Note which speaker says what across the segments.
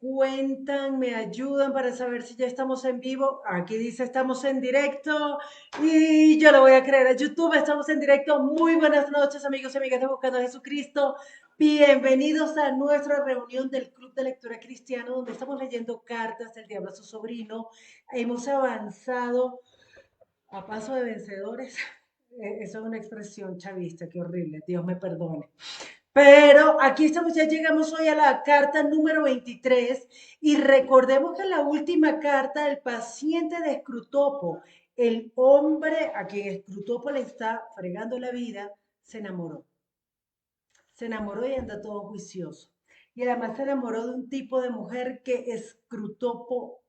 Speaker 1: cuentan, me ayudan para saber si ya estamos en vivo. Aquí dice estamos en directo y yo le voy a creer a YouTube. Estamos en directo. Muy buenas noches, amigos y amigas de Buscando a Jesucristo. Bienvenidos a nuestra reunión del Club de Lectura Cristiano, donde estamos leyendo cartas del diablo a su sobrino. Hemos avanzado a paso de vencedores. Eso es una expresión chavista, qué horrible, Dios me perdone. Pero aquí estamos, ya llegamos hoy a la carta número 23 y recordemos que la última carta del paciente de Scrutopo, el hombre a quien Scrutopo le está fregando la vida, se enamoró. Se enamoró y anda todo juicioso. Y además se enamoró de un tipo de mujer que Scrutopo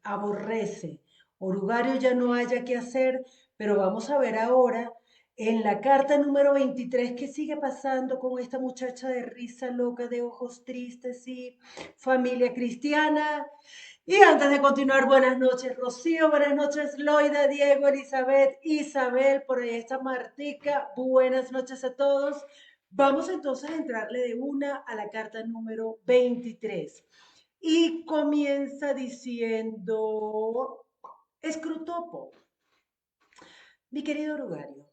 Speaker 1: aborrece. Orugario ya no haya que hacer, pero vamos a ver ahora en la carta número 23 qué sigue pasando con esta muchacha de risa loca, de ojos tristes y familia cristiana. Y antes de continuar, buenas noches, Rocío, buenas noches, Loida, Diego, Elizabeth, Isabel, por ahí está Martica, buenas noches a todos. Vamos entonces a entrarle de una a la carta número 23. Y comienza diciendo, Scrutopo, mi querido Orugario,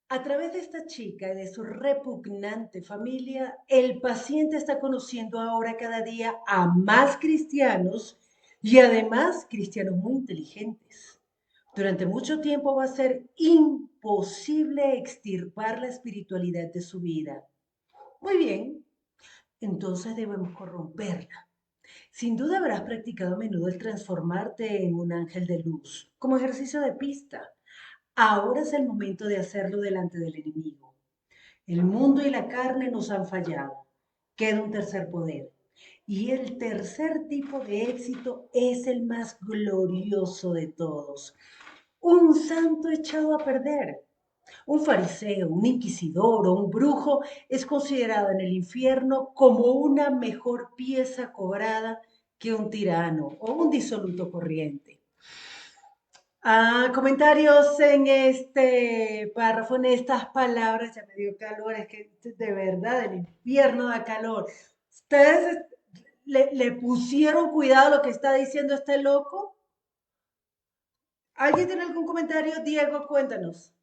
Speaker 1: a través de esta chica y de su repugnante familia, el paciente está conociendo ahora cada día a más cristianos y además cristianos muy inteligentes. Durante mucho tiempo va a ser imposible extirpar la espiritualidad de su vida. Muy bien, entonces debemos corromperla. Sin duda habrás practicado a menudo el transformarte en un ángel de luz, como ejercicio de pista. Ahora es el momento de hacerlo delante del enemigo. El mundo y la carne nos han fallado. Queda un tercer poder. Y el tercer tipo de éxito es el más glorioso de todos. Un santo echado a perder. Un fariseo, un inquisidor o un brujo es considerado en el infierno como una mejor pieza cobrada que un tirano o un disoluto corriente. Comentarios en este párrafo, en estas palabras, ya me dio calor, es que de verdad el infierno da calor. ¿Ustedes le pusieron cuidado a lo que está diciendo este loco? ¿Alguien tiene algún comentario? Diego, cuéntanos.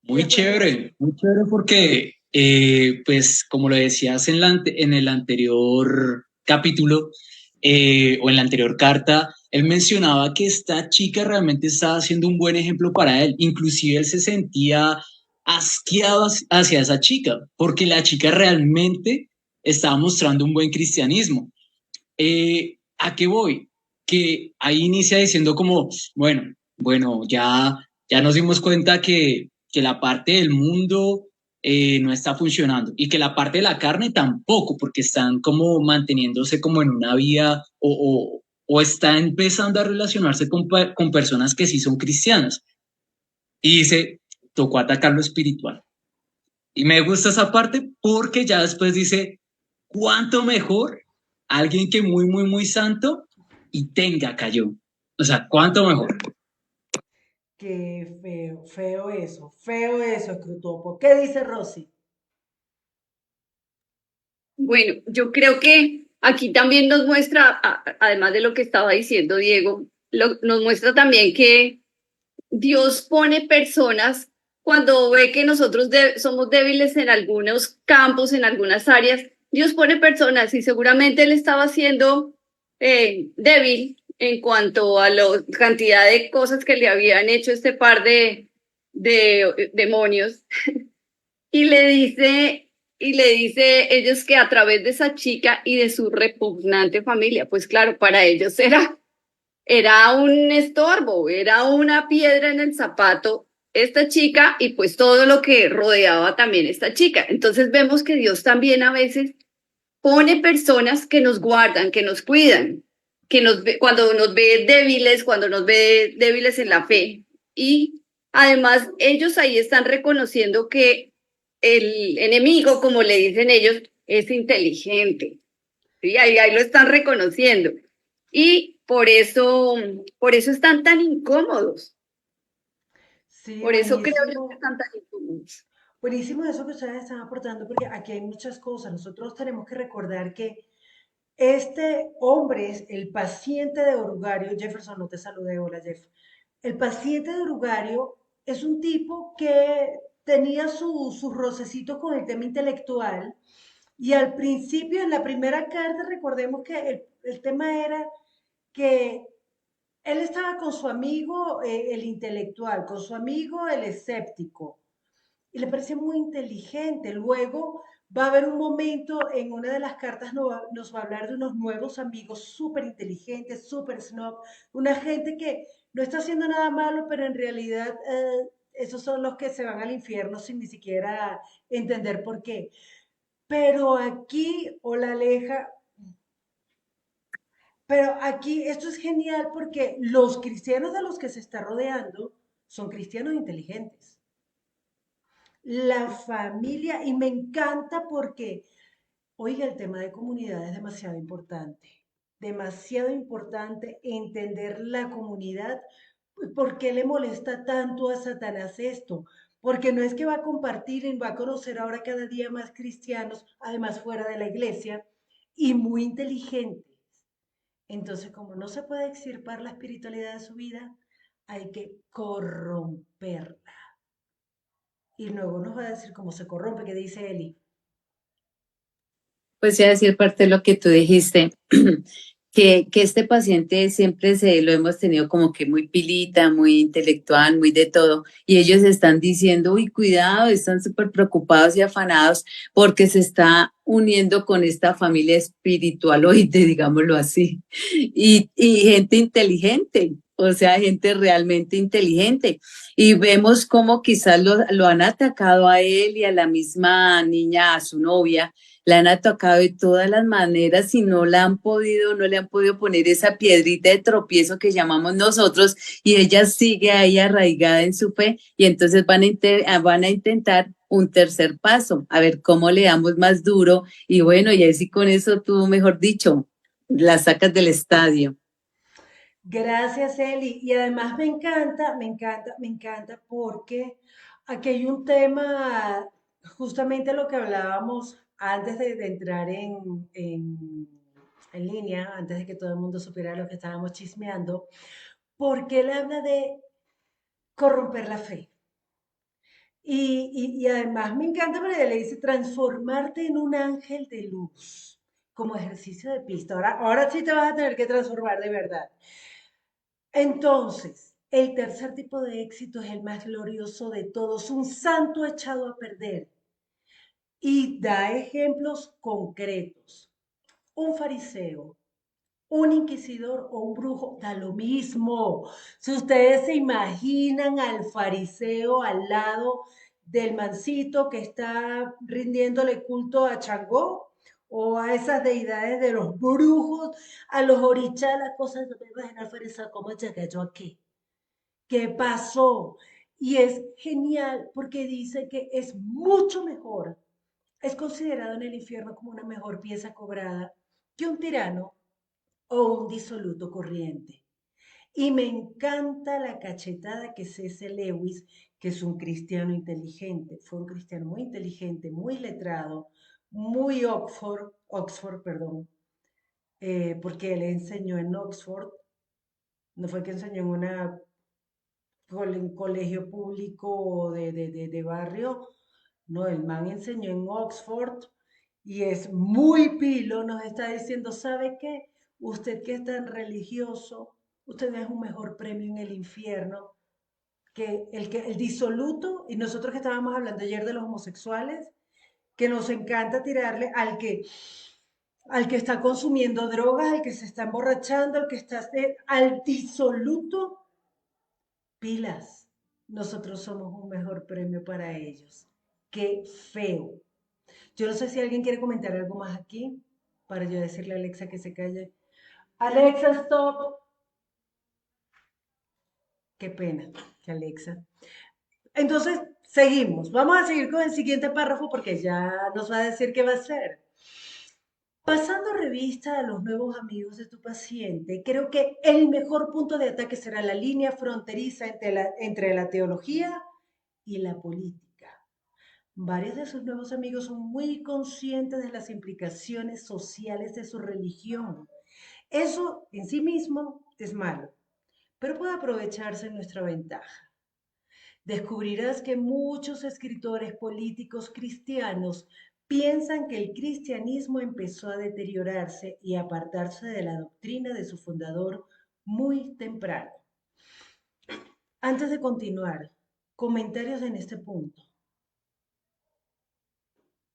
Speaker 1: Y después Rosy.
Speaker 2: Muy chévere porque, pues, como lo decías en el anterior capítulo o en la anterior carta, él mencionaba que esta chica realmente estaba siendo un buen ejemplo para él. Inclusive él se sentía asqueado hacia esa chica, porque la chica realmente estaba mostrando un buen cristianismo. ¿A qué voy? Que ahí inicia diciendo como, bueno, ya nos dimos cuenta que la parte del mundo no está funcionando y que la parte de la carne tampoco, porque están como manteniéndose como en una vía o está empezando a relacionarse con personas que sí son cristianas. Y dice, tocó atacar lo espiritual. Y me gusta esa parte porque ya después dice, ¿cuánto mejor alguien que muy santo y tenga cayó? O sea, ¿cuánto mejor?
Speaker 1: Qué feo eso, Scrutopo. ¿Qué dice Rosy?
Speaker 3: Bueno, yo creo que aquí también nos muestra, además de lo que estaba diciendo Diego, nos muestra también que Dios pone personas cuando ve que nosotros somos débiles en algunos campos, en algunas áreas. Dios pone personas y seguramente Él estaba siendo débil en cuanto a la cantidad de cosas que le habían hecho este par de demonios y le dice ellos que a través de esa chica y de su repugnante familia, pues claro, para ellos era un estorbo, era una piedra en el zapato esta chica y pues todo lo que rodeaba también esta chica. Entonces vemos que Dios también a veces pone personas que nos guardan, que nos cuidan, cuando nos ve débiles, cuando nos ve débiles en la fe. Y además ellos ahí están reconociendo que el enemigo, como le dicen ellos, es inteligente. ¿Sí? Ahí lo están reconociendo. Y por eso están tan incómodos.
Speaker 1: Sí,
Speaker 3: Por eso creo yo que
Speaker 1: buenísimo.
Speaker 3: están tan incómodos.
Speaker 1: Buenísimo eso que ustedes están aportando, porque aquí hay muchas cosas. Nosotros tenemos que recordar que Este hombre es el paciente de Orugario. Jefferson, no te saludé, hola Jeff. El paciente de Orugario es un tipo que tenía sus rocecitos con el tema intelectual y al principio, en la primera carta, recordemos que el tema era que él estaba con su amigo el intelectual, con su amigo el escéptico, y le parecía muy inteligente. Luego va a haber un momento en una de las cartas nos va a hablar de unos nuevos amigos súper inteligentes, súper snob, una gente que no está haciendo nada malo, pero en realidad esos son los que se van al infierno sin ni siquiera entender por qué. Pero aquí, hola Aleja, pero aquí esto es genial porque los cristianos de los que se está rodeando son cristianos inteligentes. La familia, y me encanta porque, oiga, el tema de comunidad es demasiado importante entender la comunidad. ¿Por qué le molesta tanto a Satanás esto? Porque no es que va a compartir y va a conocer ahora cada día más cristianos, además fuera de la iglesia, y muy inteligentes. Entonces, como no se puede extirpar la espiritualidad de su vida, hay que corromperla. Y luego nos va a decir cómo se corrompe, que dice Eli.
Speaker 4: Pues ya decir parte de lo que tú dijiste, que este paciente siempre lo hemos tenido como que muy pilita, muy intelectual, muy de todo, y ellos están diciendo, uy, cuidado, están súper preocupados y afanados porque se está uniendo con esta familia espiritualoide, digámoslo así, y gente inteligente. O sea, gente realmente inteligente. Y vemos cómo quizás lo han atacado a él y a la misma niña, a su novia, la han atacado de todas las maneras y no la han podido, no le han podido poner esa piedrita de tropiezo que llamamos nosotros y ella sigue ahí arraigada en su fe y entonces van a intentar un tercer paso, a ver cómo le damos más duro y bueno, y así con eso tú, mejor dicho, la sacas del estadio.
Speaker 1: Gracias, Eli. Y además me encanta porque aquí hay un tema, justamente lo que hablábamos antes de entrar en línea, antes de que todo el mundo supiera lo que estábamos chismeando, porque él habla de corromper la fe. Y además me encanta porque le dice transformarte en un ángel de luz como ejercicio de pista. Ahora sí te vas a tener que transformar de verdad. Entonces, el tercer tipo de éxito es el más glorioso de todos, un santo echado a perder. Y da ejemplos concretos. Un fariseo, un inquisidor o un brujo, da lo mismo. Si ustedes se imaginan al fariseo al lado del mancito que está rindiéndole culto a Changó o a esas deidades de los brujos, a los orichas, las cosas, no me imagino al fariseo cómo llegué yo aquí. ¿Qué pasó? Y es genial porque dice que es mucho mejor, es considerado en el infierno como una mejor pieza cobrada que un tirano o un disoluto corriente. Y me encanta la cachetada que C.S. Lewis, que es un cristiano inteligente, fue un cristiano muy inteligente, muy letrado, muy Oxford, perdón, porque él enseñó en Oxford, no fue que enseñó en un colegio público de barrio, no, el man enseñó en Oxford y es muy pilo, nos está diciendo, ¿sabe qué? Usted que es tan religioso, usted es un mejor premio en el infierno que el disoluto, y nosotros que estábamos hablando ayer de los homosexuales, que nos encanta tirarle al que está consumiendo drogas, al que se está emborrachando, al que está al disoluto, pilas. Nosotros somos un mejor premio para ellos. Qué feo. Yo no sé si alguien quiere comentar algo más aquí para yo decirle a Alexa que se calle. Alexa, stop. Qué pena, que Alexa. Entonces, seguimos. Vamos a seguir con el siguiente párrafo porque ya nos va a decir qué va a hacer. Pasando revista a los nuevos amigos de tu paciente, creo que el mejor punto de ataque será la línea fronteriza entre la teología y la política. Varios de sus nuevos amigos son muy conscientes de las implicaciones sociales de su religión. Eso en sí mismo es malo, pero puede aprovecharse en nuestra ventaja. Descubrirás que muchos escritores políticos cristianos piensan que el cristianismo empezó a deteriorarse y a apartarse de la doctrina de su fundador muy temprano. Antes de continuar, comentarios en este punto,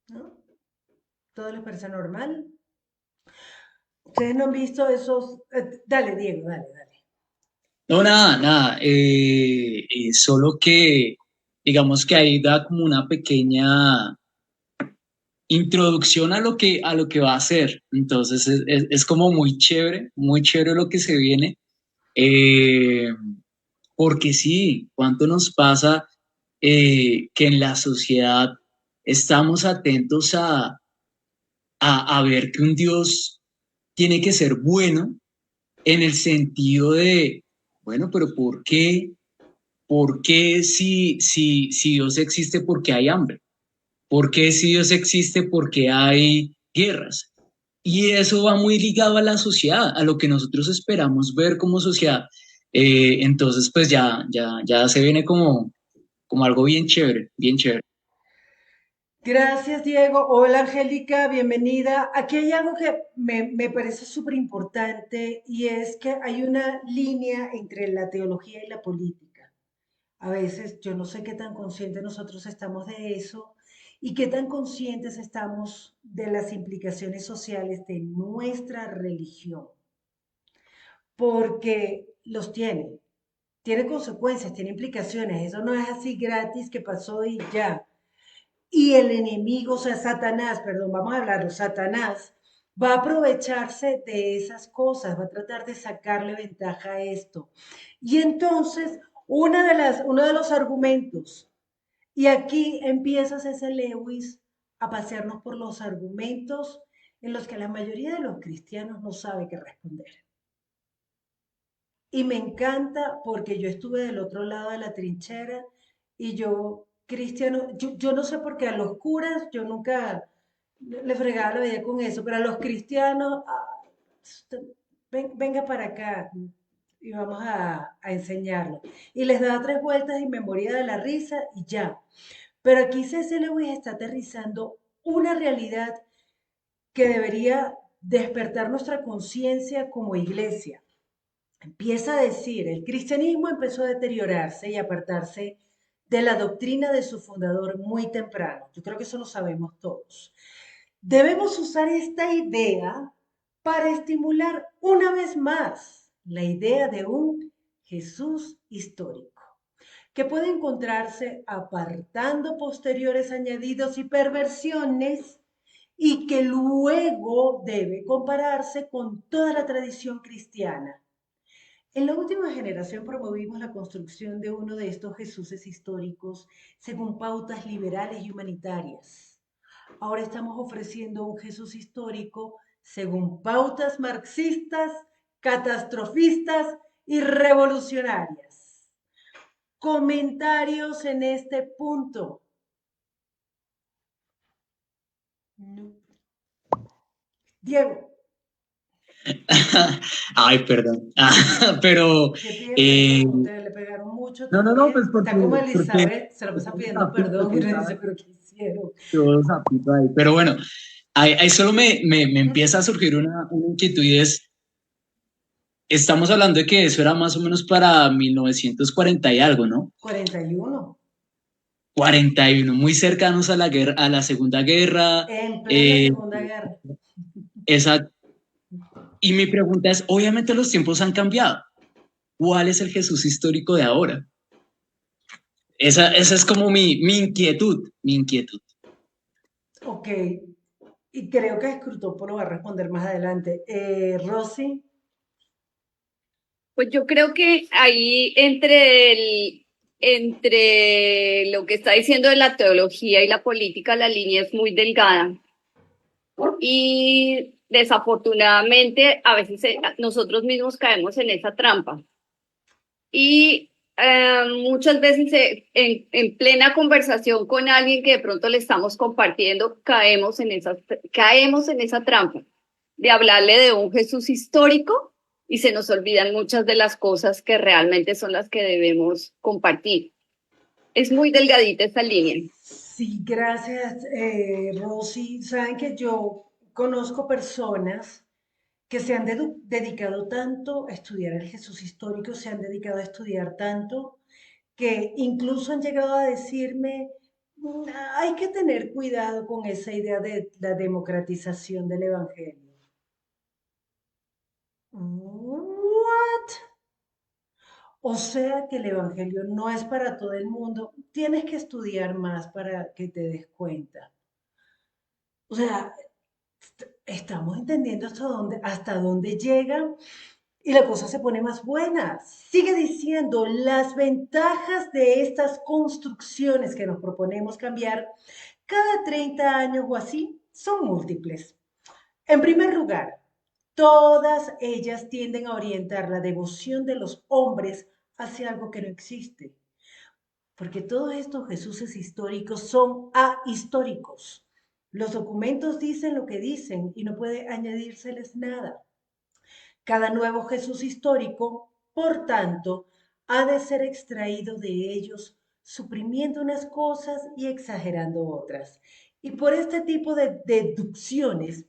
Speaker 1: ¿no? ¿Todo les parece normal? ¿Ustedes no han visto esos? Dale, Diego, dale.
Speaker 2: No, nada, nada. Solo que, digamos que ahí da como una pequeña introducción a lo que va a ser. Entonces es como muy chévere lo que se viene. Eh, Porque sí, ¿cuánto nos pasa que en la sociedad estamos atentos a ver que un Dios tiene que ser bueno en el sentido de, bueno, pero ¿por qué? ¿Por qué si Dios existe porque hay hambre? ¿Por qué si Dios existe porque hay guerras? Y eso va muy ligado a la sociedad, a lo que nosotros esperamos ver como sociedad. Entonces, pues ya se viene como algo bien chévere, bien chévere.
Speaker 1: Gracias, Diego. Hola, Angélica, bienvenida. Aquí hay algo que me parece súper importante y es que hay una línea entre la teología y la política. A veces yo no sé qué tan conscientes nosotros estamos de eso y qué tan conscientes estamos de las implicaciones sociales de nuestra religión, porque los tiene consecuencias, tiene implicaciones. Eso no es así gratis que pasó y ya. Y el enemigo, o sea, Satanás, perdón, vamos a hablarlo, Satanás va a aprovecharse de esas cosas, va a tratar de sacarle ventaja a esto. Y entonces, uno de los argumentos, y aquí empieza C.S. Lewis a pasearnos por los argumentos en los que la mayoría de los cristianos no sabe qué responder. Y me encanta porque yo estuve del otro lado de la trinchera y yo, cristiano, yo no sé por qué a los curas yo nunca le fregaba la vida con eso, pero a los cristianos, venga para acá y vamos a enseñarlo. Y les daba tres vueltas y me moría de la risa y ya. Pero aquí C.S. Lewis está aterrizando una realidad que debería despertar nuestra conciencia como iglesia. Empieza a decir, el cristianismo empezó a deteriorarse y apartarse de la doctrina de su fundador muy temprano. Yo creo que eso lo sabemos todos. Debemos usar esta idea para estimular una vez más la idea de un Jesús histórico, que puede encontrarse apartando posteriores añadidos y perversiones y que luego debe compararse con toda la tradición cristiana. En la última generación promovimos la construcción de uno de estos Jesuses históricos según pautas liberales y humanitarias. Ahora estamos ofreciendo un Jesús histórico según pautas marxistas, catastrofistas y revolucionarias. Comentarios en este punto. No. Diego,
Speaker 2: Ay, perdón. Pero
Speaker 1: ¿qué piensas?
Speaker 2: eh,
Speaker 1: ¿No? ¿Te le pegaron mucho
Speaker 2: no, pues
Speaker 1: también? Está como
Speaker 2: porque
Speaker 1: Elizabeth, se lo pasa
Speaker 2: todo
Speaker 1: pidiendo
Speaker 2: sapito,
Speaker 1: perdón y
Speaker 2: tú
Speaker 1: uno dice,
Speaker 2: sabes,
Speaker 1: pero ¿qué hicieron?
Speaker 2: todo sapito ahí. Pero bueno, ahí solo me empieza a surgir una inquietud y es, estamos hablando de que eso era más o menos para 1940 y algo, ¿no?
Speaker 1: 41,
Speaker 2: 41, muy cercanos a la guerra, a la Segunda Guerra.
Speaker 1: en plena
Speaker 2: eh,
Speaker 1: Segunda Guerra.
Speaker 2: esa, y mi pregunta es, obviamente los tiempos han cambiado. ¿Cuál es el Jesús histórico de ahora? Esa es como mi inquietud, mi inquietud.
Speaker 1: Ok, y creo que Scrutopo lo va a responder más adelante. Rosy,
Speaker 3: Pues yo creo que ahí entre lo que está diciendo de la teología y la política, la línea es muy delgada. Y desafortunadamente a veces nosotros mismos caemos en esa trampa. Y muchas veces en plena conversación con alguien que de pronto le estamos compartiendo, caemos en esa trampa de hablarle de un Jesús histórico y se nos olvidan muchas de las cosas que realmente son las que debemos compartir. Es muy delgadita esta línea.
Speaker 1: Sí, gracias, Rosy. Saben que yo conozco personas que se han dedicado tanto a estudiar el Jesús histórico, se han dedicado a estudiar tanto, que incluso han llegado a decirme, hay que tener cuidado con esa idea de la democratización del Evangelio. ¿What? O sea que el Evangelio no es para todo el mundo. Tienes que estudiar más para que te des cuenta. O sea, estamos entendiendo hasta dónde llega y la cosa se pone más buena. Sigue diciendo, las ventajas de estas construcciones que nos proponemos cambiar cada 30 años o así son múltiples. En primer lugar, todas ellas tienden a orientar la devoción de los hombres hacia algo que no existe. Porque todos estos Jesuses históricos son ahistóricos. Los documentos dicen lo que dicen y no puede añadírseles nada. Cada nuevo Jesús histórico, por tanto, ha de ser extraído de ellos, suprimiendo unas cosas y exagerando otras. Y por este tipo de deducciones,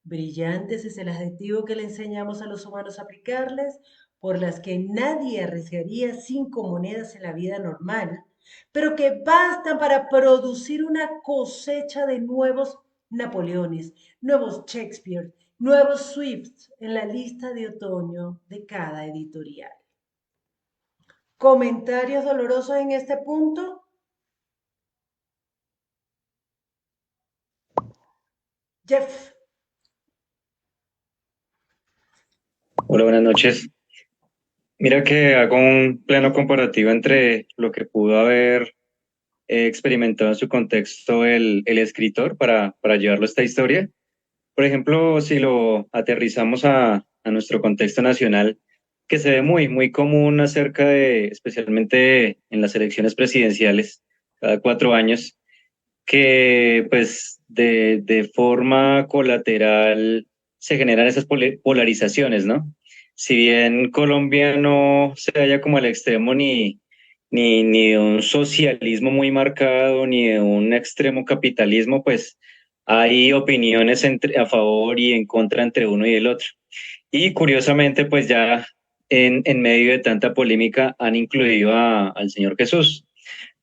Speaker 1: brillantes es el adjetivo que le enseñamos a los humanos a aplicarles, por las que nadie arriesgaría 5 monedas en la vida normal, pero que bastan para producir una cosecha de nuevos Napoleones, nuevos Shakespeare, nuevos Swifts en la lista de otoño de cada editorial. ¿Comentarios dolorosos en este punto? Jeff.
Speaker 5: Hola, buenas noches. Mira que hago un pleno comparativo entre lo que pudo haber experimentado en su contexto el escritor para llevarlo a esta historia. Por ejemplo, si lo aterrizamos a nuestro contexto nacional, que se ve muy común acerca de, especialmente en las elecciones presidenciales, cada 4 años, que pues de forma colateral se generan esas polarizaciones, ¿no? Si bien Colombia no se halla como al extremo ni de un socialismo muy marcado, ni de un extremo capitalismo, pues hay opiniones a favor y en contra entre uno y el otro. Y curiosamente, pues ya en medio de tanta polémica han incluido al Señor Jesús.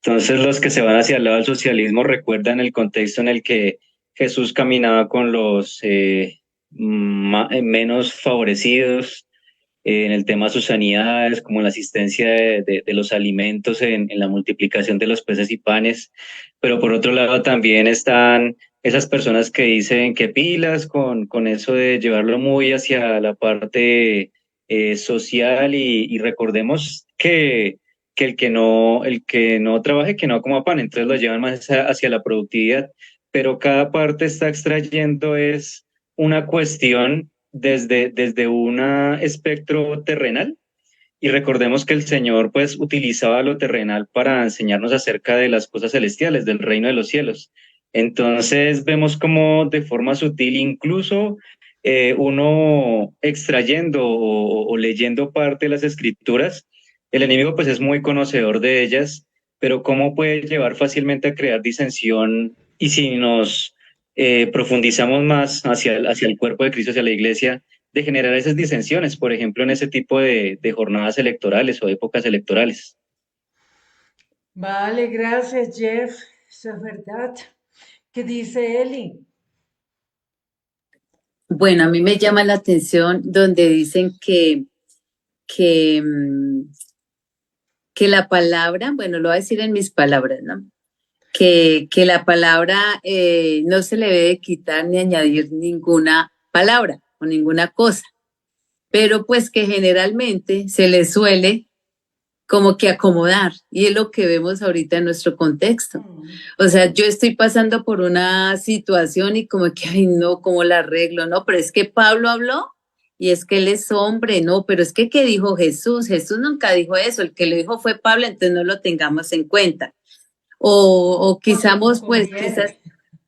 Speaker 5: Entonces los que se van hacia el lado del socialismo recuerdan el contexto en el que Jesús caminaba con los menos favorecidos, en el tema de sus sanidades, como en la asistencia de los alimentos, en la multiplicación de los peces y panes. Pero por otro lado también están esas personas que dicen que pilas con eso de llevarlo muy hacia la parte social y recordemos que el que no trabaje, que no coma pan, entonces lo llevan más hacia la productividad, pero cada parte está extrayendo es una cuestión desde un espectro terrenal, y recordemos que el Señor pues utilizaba lo terrenal para enseñarnos acerca de las cosas celestiales, del reino de los cielos. Entonces vemos como de forma sutil, incluso uno extrayendo o leyendo parte de las escrituras, el enemigo pues es muy conocedor de ellas, pero cómo puede llevar fácilmente a crear disensión. Y si nos profundizamos más hacia el cuerpo de Cristo, hacia la iglesia, de generar esas disensiones, por ejemplo, en ese tipo de jornadas electorales o épocas electorales.
Speaker 1: Vale, gracias, Jeff. Eso es verdad. ¿Qué dice Eli?
Speaker 4: Bueno, a mí me llama la atención donde dicen que, mm, que la palabra, bueno, lo voy a decir en mis palabras, ¿no? Que la palabra no se le debe quitar ni añadir ninguna palabra o ninguna cosa, pero pues que generalmente se le suele como que acomodar, y es lo que vemos ahorita en nuestro contexto. O sea, yo estoy pasando por una situación y como que, ay, no, ¿cómo la arreglo? No, pero es que Pablo habló y es que él es hombre, no, pero es que ¿qué dijo Jesús? Jesús nunca dijo eso, el que lo dijo fue Pablo, entonces no lo tengamos en cuenta. O
Speaker 1: Porque
Speaker 4: quizás,
Speaker 1: no
Speaker 4: pues, quizás,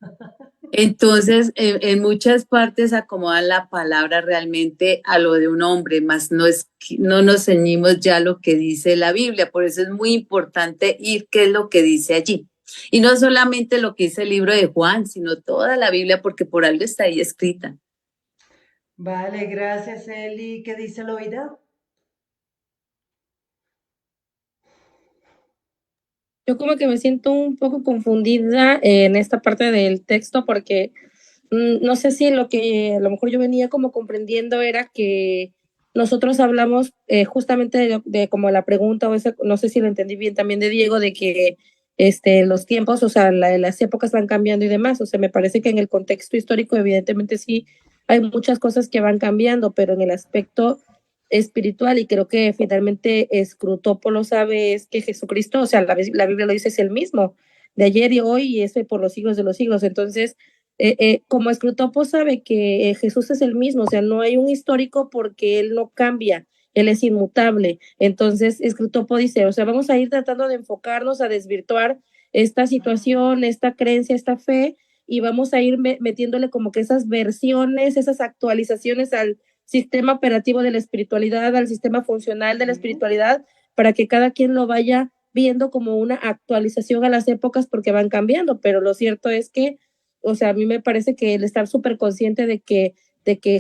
Speaker 1: conviene.
Speaker 4: entonces, en muchas partes acomodan la palabra realmente a lo de un hombre, más no es, no nos ceñimos ya a lo que dice la Biblia, por eso es muy importante ir qué es lo que dice allí. Y no solamente lo que dice el libro de Juan, sino toda la Biblia, porque por algo está ahí escrita.
Speaker 1: Vale, gracias, Eli. ¿Qué dice Loida?
Speaker 6: Yo como que me siento un poco confundida en esta parte del texto porque no sé si lo que a lo mejor yo venía como comprendiendo era que nosotros hablamos justamente de como la pregunta o esa, no sé si lo entendí bien también de Diego, de que los tiempos, o sea, las épocas van cambiando y demás. O sea, me parece que en el contexto histórico evidentemente sí hay muchas cosas que van cambiando, pero en el aspecto espiritual, y creo que finalmente Scrutopo lo sabe, es que Jesucristo, o sea, la Biblia lo dice, es el mismo de ayer y hoy y ese por los siglos de los siglos. Entonces, como Scrutopo sabe que Jesús es el mismo, o sea, no hay un histórico porque él no cambia, él es inmutable. Entonces, Scrutopo dice, o sea, vamos a ir tratando de enfocarnos a desvirtuar esta situación, esta creencia, esta fe, y vamos a ir metiéndole como que esas versiones, esas actualizaciones al sistema operativo de la espiritualidad, al sistema funcional de la espiritualidad, para que cada quien lo vaya viendo como una actualización a las épocas porque van cambiando, pero lo cierto es que, o sea, a mí me parece que el estar súper consciente de que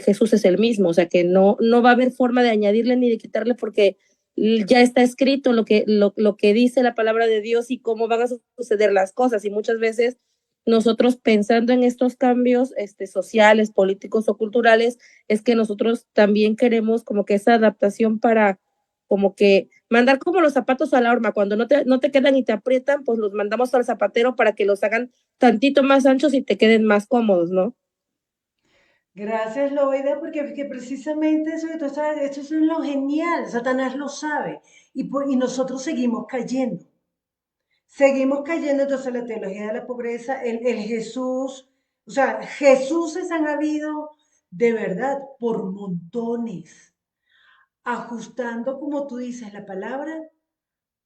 Speaker 6: Jesús es el mismo, o sea, que no va a haber forma de añadirle ni de quitarle porque ya está escrito lo que dice la palabra de Dios y cómo van a suceder las cosas, y muchas veces nosotros pensando en estos cambios sociales, políticos o culturales, es que nosotros también queremos como que esa adaptación para como que mandar como los zapatos a la horma, cuando no te quedan y te aprietan, pues los mandamos al zapatero para que los hagan tantito más anchos y te queden más cómodos, ¿no?
Speaker 1: Gracias, Loida, porque que precisamente eso que tú sabes, esto es lo genial, Satanás lo sabe y nosotros seguimos cayendo. Seguimos cayendo entonces en la teología de la pobreza, el Jesús, o sea, Jesuses han habido de verdad por montones, ajustando, como tú dices, la palabra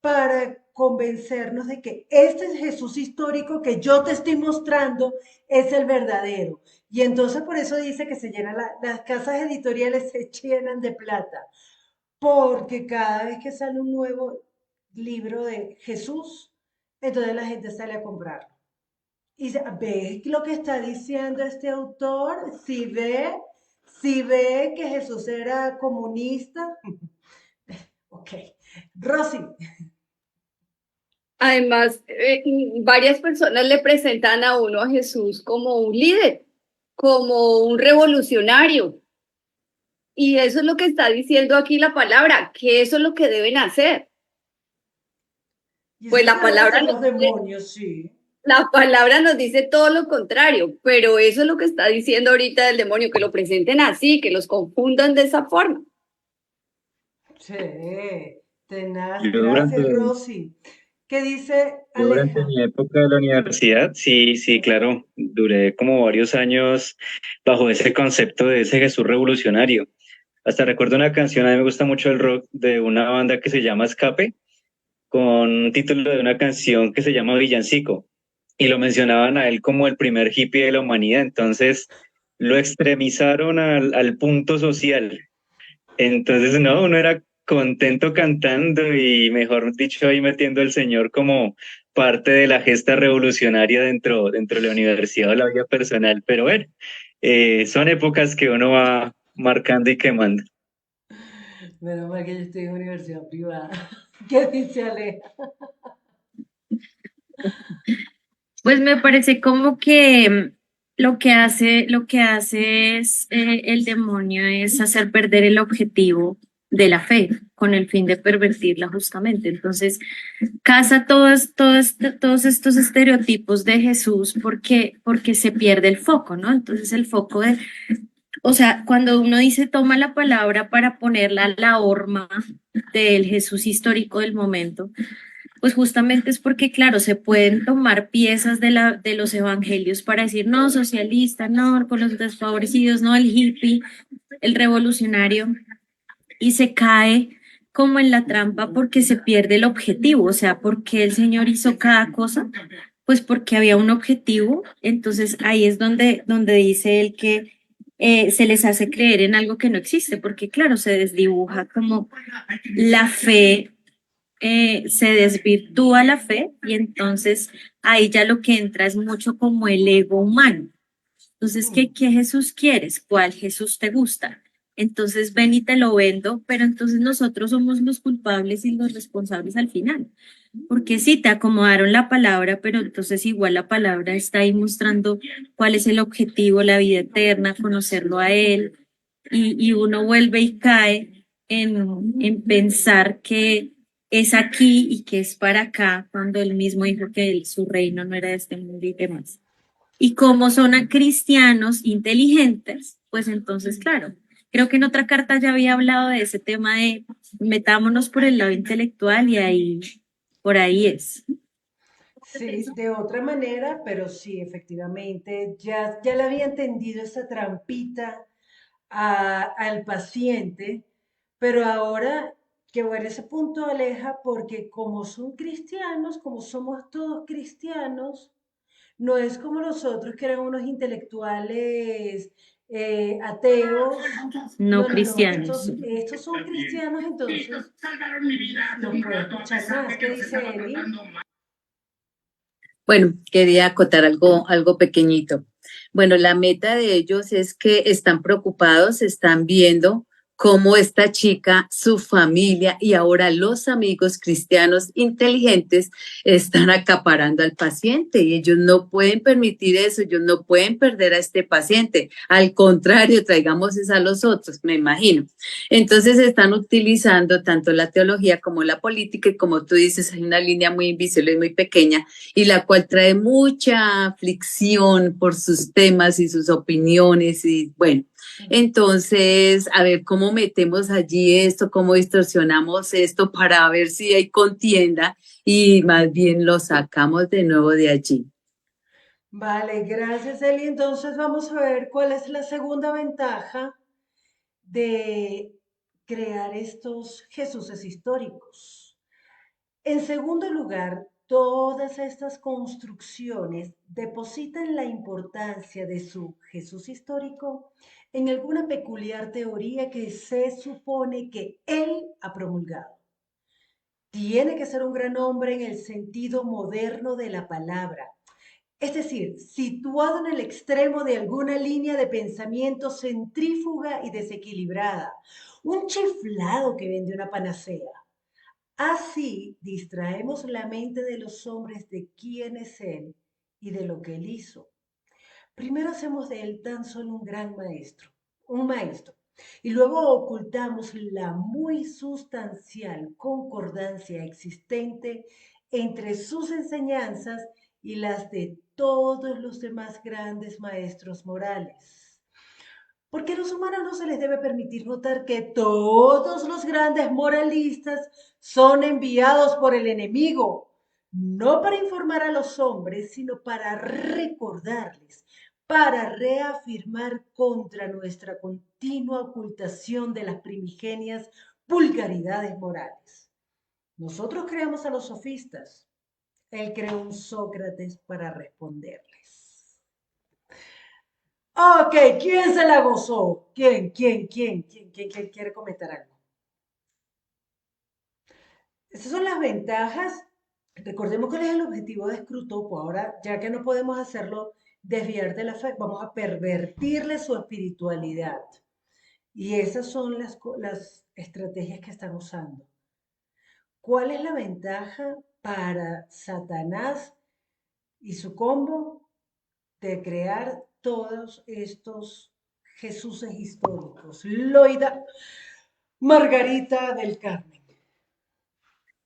Speaker 1: para convencernos de que este es Jesús histórico que yo te estoy mostrando es el verdadero. Y entonces por eso dice que se llenan las casas editoriales se llenan de plata, porque cada vez que sale un nuevo libro de Jesús, entonces la gente sale a comprarlo. Y ¿ves lo que está diciendo este autor? Si ve que Jesús era comunista. Ok. Rosy.
Speaker 3: Además, varias personas le presentan a uno a Jesús como un líder, como un revolucionario. Y eso es lo que está diciendo aquí la palabra, que eso es lo que deben hacer.
Speaker 1: Y eso
Speaker 3: Pues
Speaker 1: es lo que van a hacer los demonios, sí.
Speaker 3: la palabra nos dice todo lo contrario, pero eso es lo que está diciendo ahorita el demonio, que lo presenten así, que los confundan de esa forma.
Speaker 1: Sí, tenaz.
Speaker 5: Yo
Speaker 1: Gracias,
Speaker 5: durante,
Speaker 1: Rosy. ¿Qué dice
Speaker 5: yo durante
Speaker 1: Aleja?
Speaker 5: mi época de la universidad, sí, sí, claro, duré como varios años bajo ese concepto de ese Jesús revolucionario. Hasta recuerdo una canción, a mí me gusta mucho el rock, de una banda que se llama Escape, con un título de una canción que se llama Villancico, y lo mencionaban a él como el primer hippie de la humanidad, entonces lo extremizaron al punto social. Entonces, no, uno era contento cantando y, mejor dicho, ahí metiendo al Señor como parte de la gesta revolucionaria dentro de la universidad o la vida personal. Pero bueno, son épocas que uno va marcando y quemando.
Speaker 1: Menos mal que yo estoy en universidad privada. ¿Qué dice Aleja?
Speaker 7: Pues me parece como que lo que hace es el demonio es hacer perder el objetivo de la fe con el fin de pervertirla justamente. Entonces, casa todos estos estereotipos de Jesús porque se pierde el foco, ¿no? Entonces el foco de, o sea, cuando uno dice toma la palabra para ponerla a la horma del Jesús histórico del momento, pues justamente es porque, claro, se pueden tomar piezas de los evangelios para decir, no, socialista, no, por los desfavorecidos, no, el hippie, el revolucionario, y se cae como en la trampa porque se pierde el objetivo, o sea, porque el Señor hizo cada cosa, pues porque había un objetivo, entonces ahí es donde dice él que se les hace creer en algo que no existe, porque claro, se desdibuja como la fe, se desvirtúa la fe y entonces ahí ya lo que entra es mucho como el ego humano. Entonces, ¿qué Jesús quieres? ¿Cuál Jesús te gusta? Entonces ven y te lo vendo, pero entonces nosotros somos los culpables y los responsables al final. Porque sí, te acomodaron la palabra, pero entonces igual la palabra está ahí mostrando cuál es el objetivo, la vida eterna, conocerlo a Él, y uno vuelve y cae en pensar que es aquí y que es para acá, cuando Él mismo dijo que su reino no era de este mundo y demás. Y como son cristianos inteligentes, pues entonces, claro, creo que en otra carta ya había hablado de ese tema de metámonos por el lado intelectual y ahí, por ahí es.
Speaker 1: Sí, de otra manera, pero sí, efectivamente, ya le había entendido esa trampita al paciente, pero ahora que bueno, ese punto aleja porque como son cristianos, como somos todos cristianos, no es como nosotros que eran unos intelectuales ateos.
Speaker 7: No
Speaker 1: No, no, no,
Speaker 7: cristianos.
Speaker 1: estos son cristianos, entonces no puedo escuchar más. ¿Qué dice Eli?
Speaker 4: Bueno, quería acotar algo pequeñito. Bueno, la meta de ellos es que están preocupados, están viendo cómo esta chica, su familia y ahora los amigos cristianos inteligentes están acaparando al paciente y ellos no pueden permitir eso, ellos no pueden perder a este paciente. Al contrario, traigamos es a los otros, me imagino. Entonces están utilizando tanto la teología como la política y como tú dices, hay una línea muy invisible y muy pequeña y la cual trae mucha aflicción por sus temas y sus opiniones y bueno, entonces a ver cómo metemos allí esto, cómo distorsionamos esto para ver si hay contienda y más bien lo sacamos de nuevo de allí.
Speaker 1: Vale, gracias Eli. Entonces vamos a ver cuál es la segunda ventaja de crear estos Jesuses históricos. En segundo lugar, todas estas construcciones depositan la importancia de su Jesús histórico en alguna peculiar teoría que se supone que él ha promulgado. Tiene que ser un gran hombre en el sentido moderno de la palabra, es decir, situado en el extremo de alguna línea de pensamiento centrífuga y desequilibrada, un chiflado que vende una panacea. Así distraemos la mente de los hombres de quién es Él y de lo que Él hizo. Primero hacemos de Él tan solo un gran maestro, un maestro, y luego ocultamos la muy sustancial concordancia existente entre sus enseñanzas y las de todos los demás grandes maestros morales. Porque a los humanos no se les debe permitir notar que todos los grandes moralistas son enviados por el enemigo, no para informar a los hombres, sino para recordarles, para reafirmar contra nuestra continua ocultación de las primigenias vulgaridades morales. Nosotros creamos a los sofistas, él creó un Sócrates para responderles. Ok, ¿quién se la gozó? ¿Quién quiere comentar algo? Esas son las ventajas. Recordemos cuál es el objetivo de Scrutopo. Ahora, ya que no podemos hacerlo desviar de la fe, vamos a pervertirle su espiritualidad. Y esas son las estrategias que están usando. ¿Cuál es la ventaja para Satanás y su combo de crear todos estos Jesuses históricos? Loida Margarita del Carmen.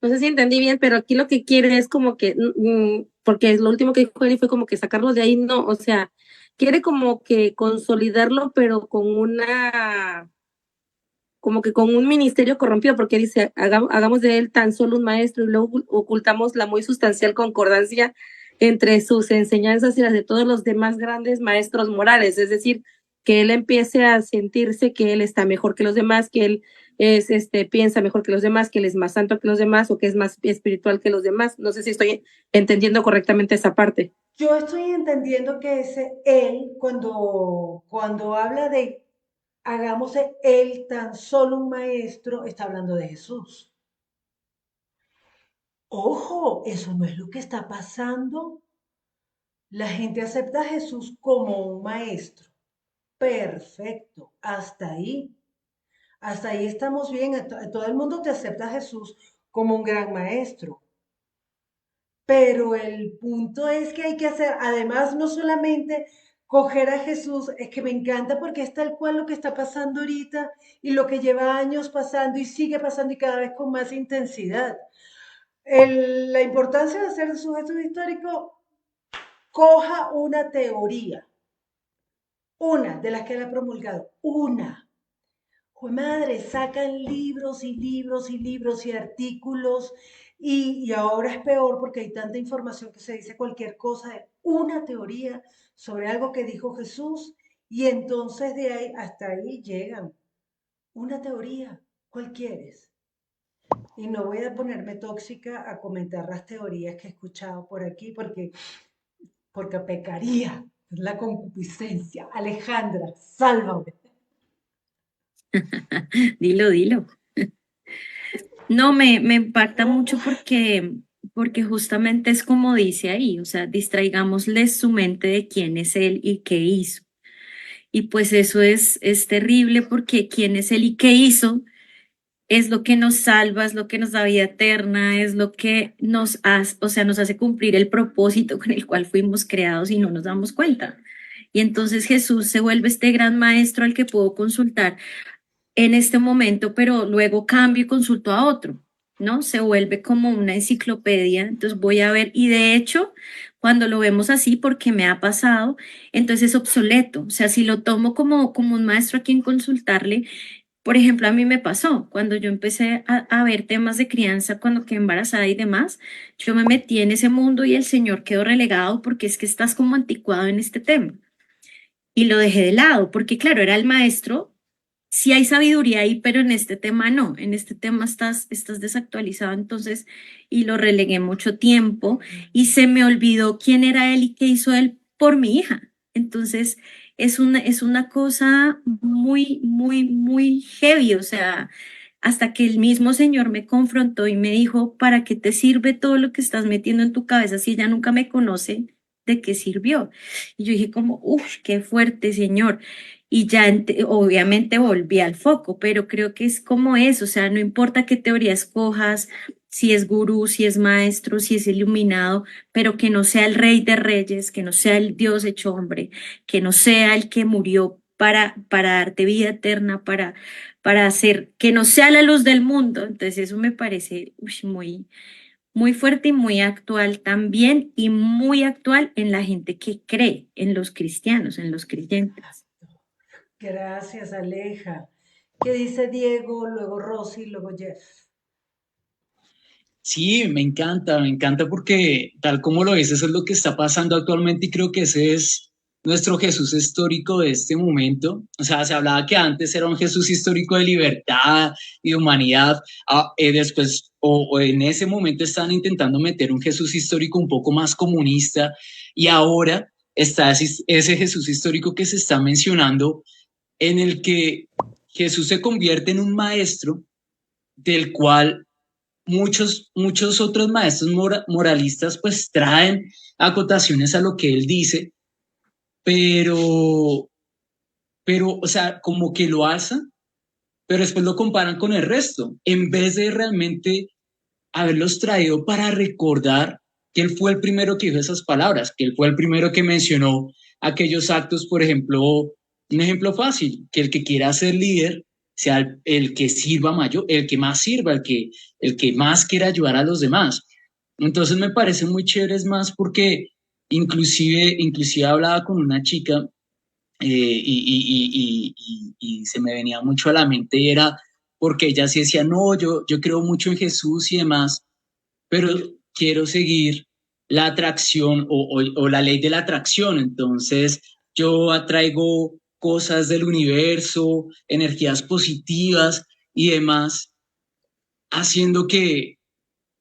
Speaker 6: No sé si entendí bien, pero aquí lo que quiere es como que, porque lo último que dijo Eli fue como que sacarlo de ahí, no, o sea, quiere como que consolidarlo, pero con una como que con un ministerio corrompido, porque dice, hagamos de él tan solo un maestro y luego ocultamos la muy sustancial concordancia entre sus enseñanzas y las de todos los demás grandes maestros morales, es decir, que él empiece a sentirse que él está mejor que los demás, que él es, piensa mejor que los demás, que él es más santo que los demás o que es más espiritual que los demás. No sé si estoy entendiendo correctamente esa parte.
Speaker 1: Yo estoy entendiendo que ese él, cuando habla de hagamos de él tan solo un maestro, está hablando de Jesús. Ojo, eso no es lo que está pasando. La gente acepta a Jesús como un maestro. Perfecto, hasta ahí. Hasta ahí estamos bien. Todo el mundo te acepta a Jesús como un gran maestro. Pero el punto es que hay que hacer, además, no solamente coger a Jesús, es que me encanta porque es tal cual lo que está pasando ahorita y lo que lleva años pasando y sigue pasando y cada vez con más intensidad. La importancia de hacer sujeto histórico, coja una teoría, una de las que él ha promulgado, una. Jue madre, sacan libros y libros y libros y artículos y ahora es peor porque hay tanta información que se dice cualquier cosa de una teoría sobre algo que dijo Jesús y entonces de ahí hasta ahí llegan. Una teoría, ¿cuál quieres? Y no voy a ponerme tóxica a comentar las teorías que he escuchado por aquí porque pecaría la concupiscencia. Alejandra, sálvame.
Speaker 7: Dilo, dilo. No, me impacta mucho porque justamente es como dice ahí, o sea, distraigámosles su mente de quién es él y qué hizo. Y pues eso es terrible porque quién es él y qué hizo es lo que nos salva, es lo que nos da vida eterna, es lo que nos hace, o sea, nos hace cumplir el propósito con el cual fuimos creados y no nos damos cuenta. Y entonces Jesús se vuelve este gran maestro al que puedo consultar en este momento, pero luego cambio y consulto a otro, ¿no? Se vuelve como una enciclopedia, entonces voy a ver, y de hecho, cuando lo vemos así, porque me ha pasado, entonces es obsoleto, o sea, si lo tomo como un maestro a quien consultarle, por ejemplo, a mí me pasó, cuando yo empecé a ver temas de crianza, cuando quedé embarazada y demás, yo me metí en ese mundo y el Señor quedó relegado porque es que estás como anticuado en este tema. Y lo dejé de lado, porque claro, era el maestro, sí hay sabiduría ahí, pero en este tema no, en este tema estás desactualizado, entonces, y lo relegué mucho tiempo y se me olvidó quién era él y qué hizo él por mi hija. Entonces, es una cosa muy, muy, muy heavy, o sea, hasta que el mismo Señor me confrontó y me dijo, ¿para qué te sirve todo lo que estás metiendo en tu cabeza si ella nunca me conoce? ¿De qué sirvió? Y yo dije como, uff, qué fuerte, Señor. Y ya obviamente volví al foco, pero creo que es como eso, o sea, no importa qué teoría escojas, si es gurú, si es maestro, si es iluminado, pero que no sea el rey de reyes, que no sea el Dios hecho hombre, que no sea el que murió para darte vida eterna, para hacer, que no sea la luz del mundo. Entonces eso me parece muy, muy fuerte y muy actual también, y muy actual en la gente que cree, en los cristianos, en los creyentes.
Speaker 1: Gracias, Aleja. ¿Qué dice Diego, luego Rosy, luego Jeff?
Speaker 2: Sí, me encanta porque tal como lo dices, eso es lo que está pasando actualmente y creo que ese es nuestro Jesús histórico de este momento. O sea, se hablaba que antes era un Jesús histórico de libertad y de humanidad, después o en ese momento estaban intentando meter un Jesús histórico un poco más comunista y ahora está ese Jesús histórico que se está mencionando en el que Jesús se convierte en un maestro del cual muchos otros maestros moralistas pues traen acotaciones a lo que él dice, pero, o sea, como que lo alzan, pero después lo comparan con el resto, en vez de realmente haberlos traído para recordar que él fue el primero que dijo esas palabras, que él fue el primero que mencionó aquellos actos, por ejemplo, un ejemplo fácil, que el que quiera ser líder sea el que sirva mayor, el que más sirva, el que más quiera ayudar a los demás. Entonces me parece muy chévere, es más porque inclusive hablaba con una chica y se me venía mucho a la mente y era porque ella sí decía, no, yo creo mucho en Jesús y demás, pero quiero seguir la atracción o la ley de la atracción. Entonces, yo atraigo cosas del universo, energías positivas y demás, haciendo que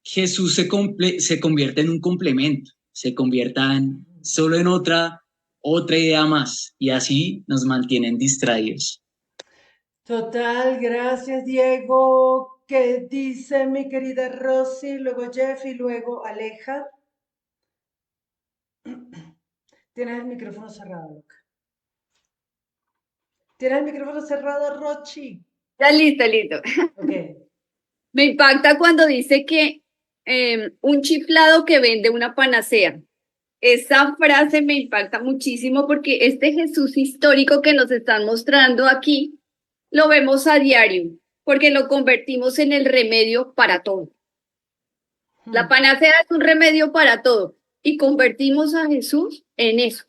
Speaker 2: Jesús se convierta en un complemento, se convierta en, solo en otra idea más, y así nos mantienen distraídos.
Speaker 1: Total, gracias Diego. ¿Qué dice mi querida Rosy? Luego Jeff y luego Aleja. Tienes el micrófono cerrado, loca. Tienes el micrófono cerrado, Rochi.
Speaker 3: Ya listo, listo.
Speaker 1: Ok.
Speaker 3: Me impacta cuando dice que un chiflado que vende una panacea. Esa frase me impacta muchísimo porque este Jesús histórico que nos están mostrando aquí lo vemos a diario, porque lo convertimos en el remedio para todo. La panacea es un remedio para todo y convertimos a Jesús en eso,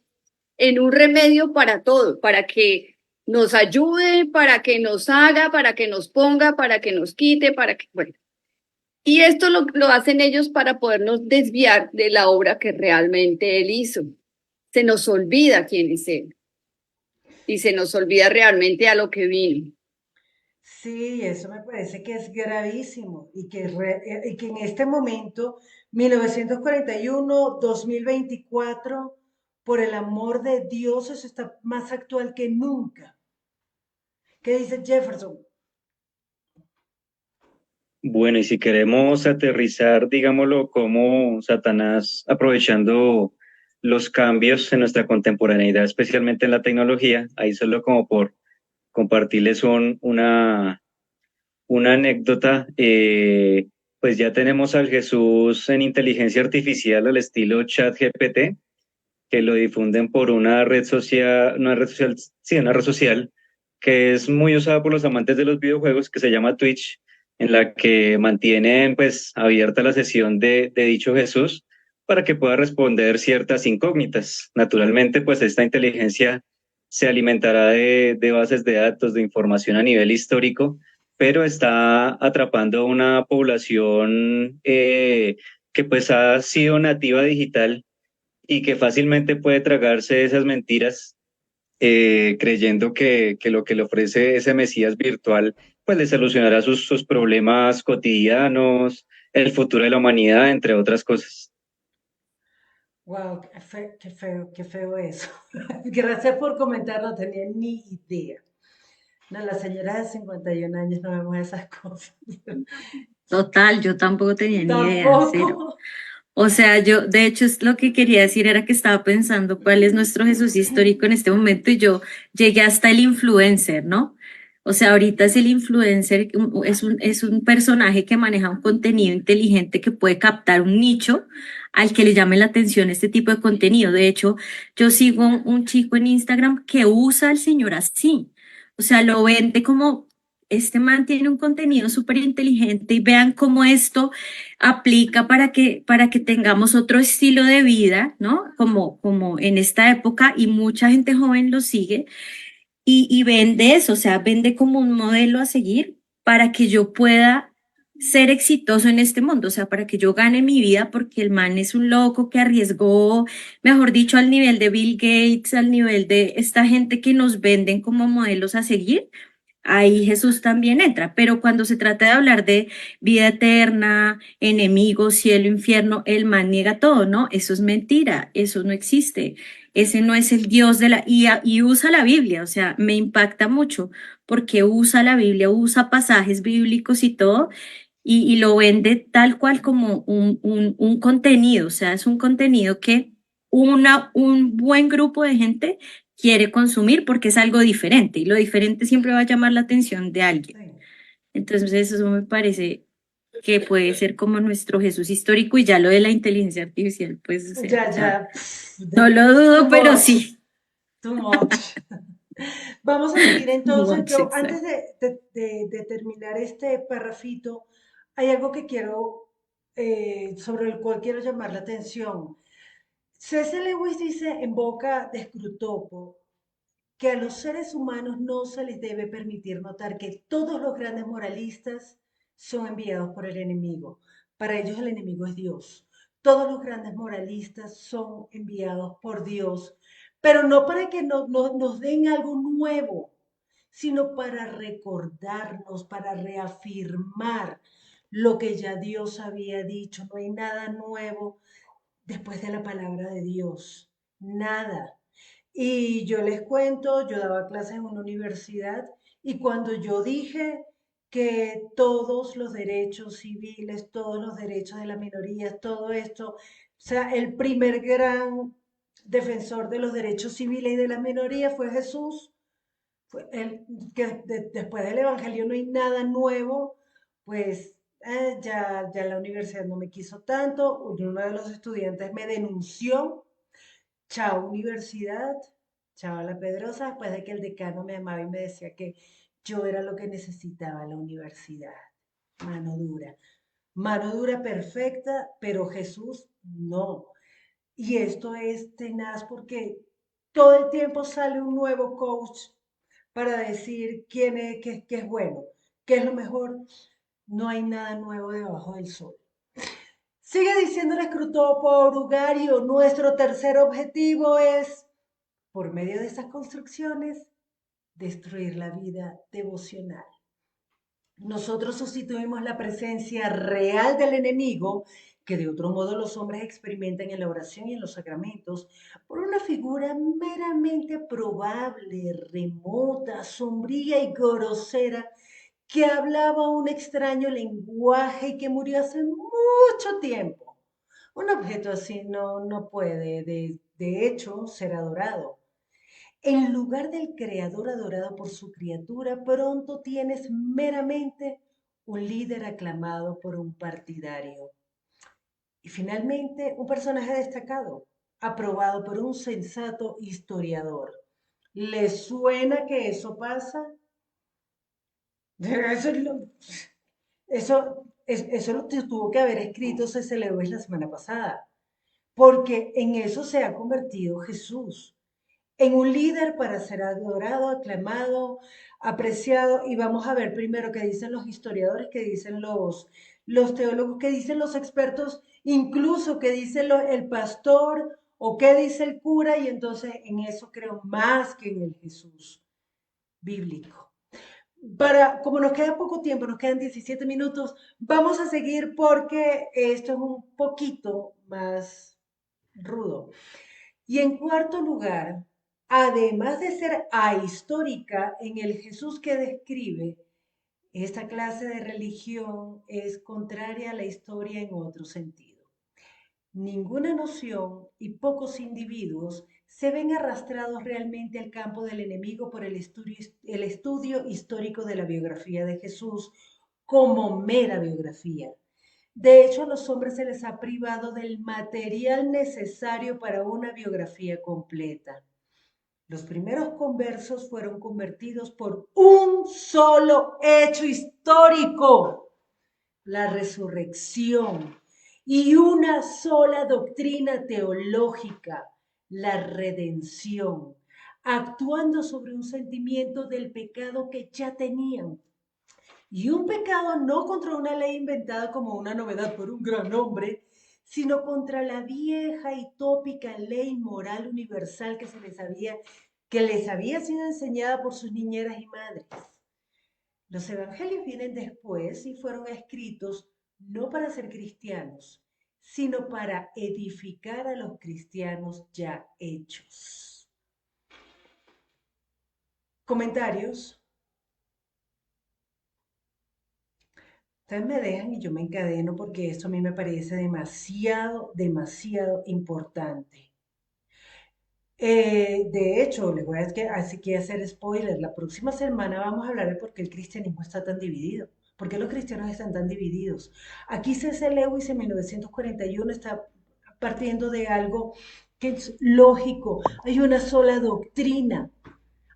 Speaker 3: en un remedio para todo, para que nos ayude, para que nos haga, para que nos ponga, para que nos quite, para que, bueno. Y esto lo hacen ellos para podernos desviar de la obra que realmente Él hizo. Se nos olvida quién es Él y se nos olvida realmente a lo que vino.
Speaker 1: Sí, eso me parece que es gravísimo y que en este momento, 1941, 2024, por el amor de Dios, eso está más actual que nunca. ¿Qué dice Jefferson?
Speaker 5: Bueno, y si queremos aterrizar, digámoslo, como Satanás, aprovechando los cambios en nuestra contemporaneidad, especialmente en la tecnología, ahí solo como por compartirles una anécdota, pues ya tenemos al Jesús en inteligencia artificial al estilo ChatGPT, que lo difunden por una red social que es muy usada por los amantes de los videojuegos, que se llama Twitch, en la que mantienen pues abierta la sesión de dicho Jesús para que pueda responder ciertas incógnitas. Naturalmente, pues esta inteligencia se alimentará de bases de datos, de información a nivel histórico, pero está atrapando una población que pues ha sido nativa digital y que fácilmente puede tragarse esas mentiras, creyendo que lo que le ofrece ese Mesías virtual pues le solucionará sus problemas cotidianos, el futuro de la humanidad, entre otras cosas.
Speaker 1: Wow, qué feo eso. Gracias por comentar, no tenía ni idea. No, las señoras de 51 años no vemos esas cosas.
Speaker 7: Total, yo tampoco tenía ni idea, cero.
Speaker 1: Tampoco.
Speaker 7: O sea, yo, de hecho, es lo que quería decir era que estaba pensando cuál es nuestro Jesús histórico en este momento y yo llegué hasta el influencer, ¿no? O sea, ahorita es el influencer, es un personaje que maneja un contenido inteligente que puede captar un nicho al que le llame la atención este tipo de contenido. De hecho, yo sigo un chico en Instagram que usa al señor así. O sea, lo vende como, este man tiene un contenido súper inteligente y vean cómo esto aplica para que tengamos otro estilo de vida, ¿no? Como en esta época y mucha gente joven lo sigue y vende eso, o sea, vende como un modelo a seguir para que yo pueda ser exitoso en este mundo, o sea, para que yo gane mi vida porque el man es un loco que arriesgó, mejor dicho, al nivel de Bill Gates, al nivel de esta gente que nos venden como modelos a seguir. Ahí Jesús también entra, pero cuando se trata de hablar de vida eterna, enemigos, cielo, infierno, el man niega todo, ¿no? Eso es mentira, eso no existe, ese no es el Dios de y usa la Biblia, o sea, me impacta mucho porque usa la Biblia, usa pasajes bíblicos y todo, y lo vende tal cual como un contenido, o sea, es un contenido que un buen grupo de gente quiere consumir porque es algo diferente y lo diferente siempre va a llamar la atención de alguien.
Speaker 1: Sí.
Speaker 7: Entonces eso me parece que puede ser como nuestro Jesús histórico y ya lo de la inteligencia artificial, pues o sea, ya no lo
Speaker 1: Too
Speaker 7: dudo, pero
Speaker 1: much,
Speaker 7: sí.
Speaker 1: too much. Vamos a seguir entonces.
Speaker 7: Much,
Speaker 1: Yo, antes
Speaker 7: exacto.
Speaker 1: de terminar este parrafito, hay algo que quiero, sobre el cual quiero llamar la atención. C.S. Lewis dice en boca de Scrutopo que a los seres humanos no se les debe permitir notar que todos los grandes moralistas son enviados por el enemigo. Para ellos el enemigo es Dios. Todos los grandes moralistas son enviados por Dios, pero no para que nos den algo nuevo, sino para recordarnos, para reafirmar lo que ya Dios había dicho. No hay nada nuevo después de la palabra de Dios. Nada. Y yo les cuento, yo daba clases en una universidad y cuando yo dije que todos los derechos civiles, todos los derechos de las minorías, todo esto, o sea, el primer gran defensor de los derechos civiles y de las minorías fue Jesús, fue el, que después del Evangelio no hay nada nuevo, pues ya la universidad no me quiso tanto, uno de los estudiantes me denunció. Chao universidad, chao la Pedrosa, después de que el decano me amaba y me decía que yo era lo que necesitaba la universidad. Mano dura perfecta, pero Jesús no. Y esto es tenaz porque todo el tiempo sale un nuevo coach para decir quién es, qué es bueno, qué es lo mejor. No hay nada nuevo debajo del sol. Sigue diciendo el escrutor por Ugario, nuestro tercer objetivo es, por medio de estas construcciones, destruir la vida devocional. Nosotros sustituimos la presencia real del enemigo, que de otro modo los hombres experimentan en la oración y en los sacramentos, por una figura meramente probable, remota, sombría y grosera, que hablaba un extraño lenguaje y que murió hace mucho tiempo. Un objeto así no puede, de hecho, ser adorado. En lugar del creador adorado por su criatura, pronto tienes meramente un líder aclamado por un partidario. Y finalmente, un personaje destacado, aprobado por un sensato historiador. ¿Le suena que eso pasa? Eso, eso lo tuvo que haber escrito C.S. Lewis la semana pasada, porque en eso se ha convertido Jesús, en un líder para ser adorado, aclamado, apreciado. Y vamos a ver primero qué dicen los historiadores, qué dicen los teólogos, qué dicen los expertos, incluso qué dice el pastor o qué dice el cura, y entonces en eso creo más que en el Jesús bíblico. Como nos queda poco tiempo, nos quedan 17 minutos, vamos a seguir porque esto es un poquito más rudo. Y en cuarto lugar, además de ser ahistórica, en el Jesús que describe, esta clase de religión es contraria a la historia en otro sentido. Ninguna noción y pocos individuos se ven arrastrados realmente al campo del enemigo por el estudio histórico de la biografía de Jesús como mera biografía. De hecho, a los hombres se les ha privado del material necesario para una biografía completa. Los primeros conversos fueron convertidos por un solo hecho histórico, la resurrección, y una sola doctrina teológica, la redención, actuando sobre un sentimiento del pecado que ya tenían. Y un pecado no contra una ley inventada como una novedad por un gran hombre, sino contra la vieja y tópica ley moral universal que les había sido enseñada por sus niñeras y madres. Los evangelios vienen después y fueron escritos no para ser cristianos, sino para edificar a los cristianos ya hechos. ¿Comentarios? Ustedes me dejan y yo me encadeno porque esto a mí me parece demasiado, demasiado importante. De hecho, les voy así que hacer spoiler. La próxima semana vamos a hablar de por qué el cristianismo está tan dividido. ¿Por qué los cristianos están tan divididos? Aquí C.S. Lewis en 1941 está partiendo de algo que es lógico. Hay una sola doctrina.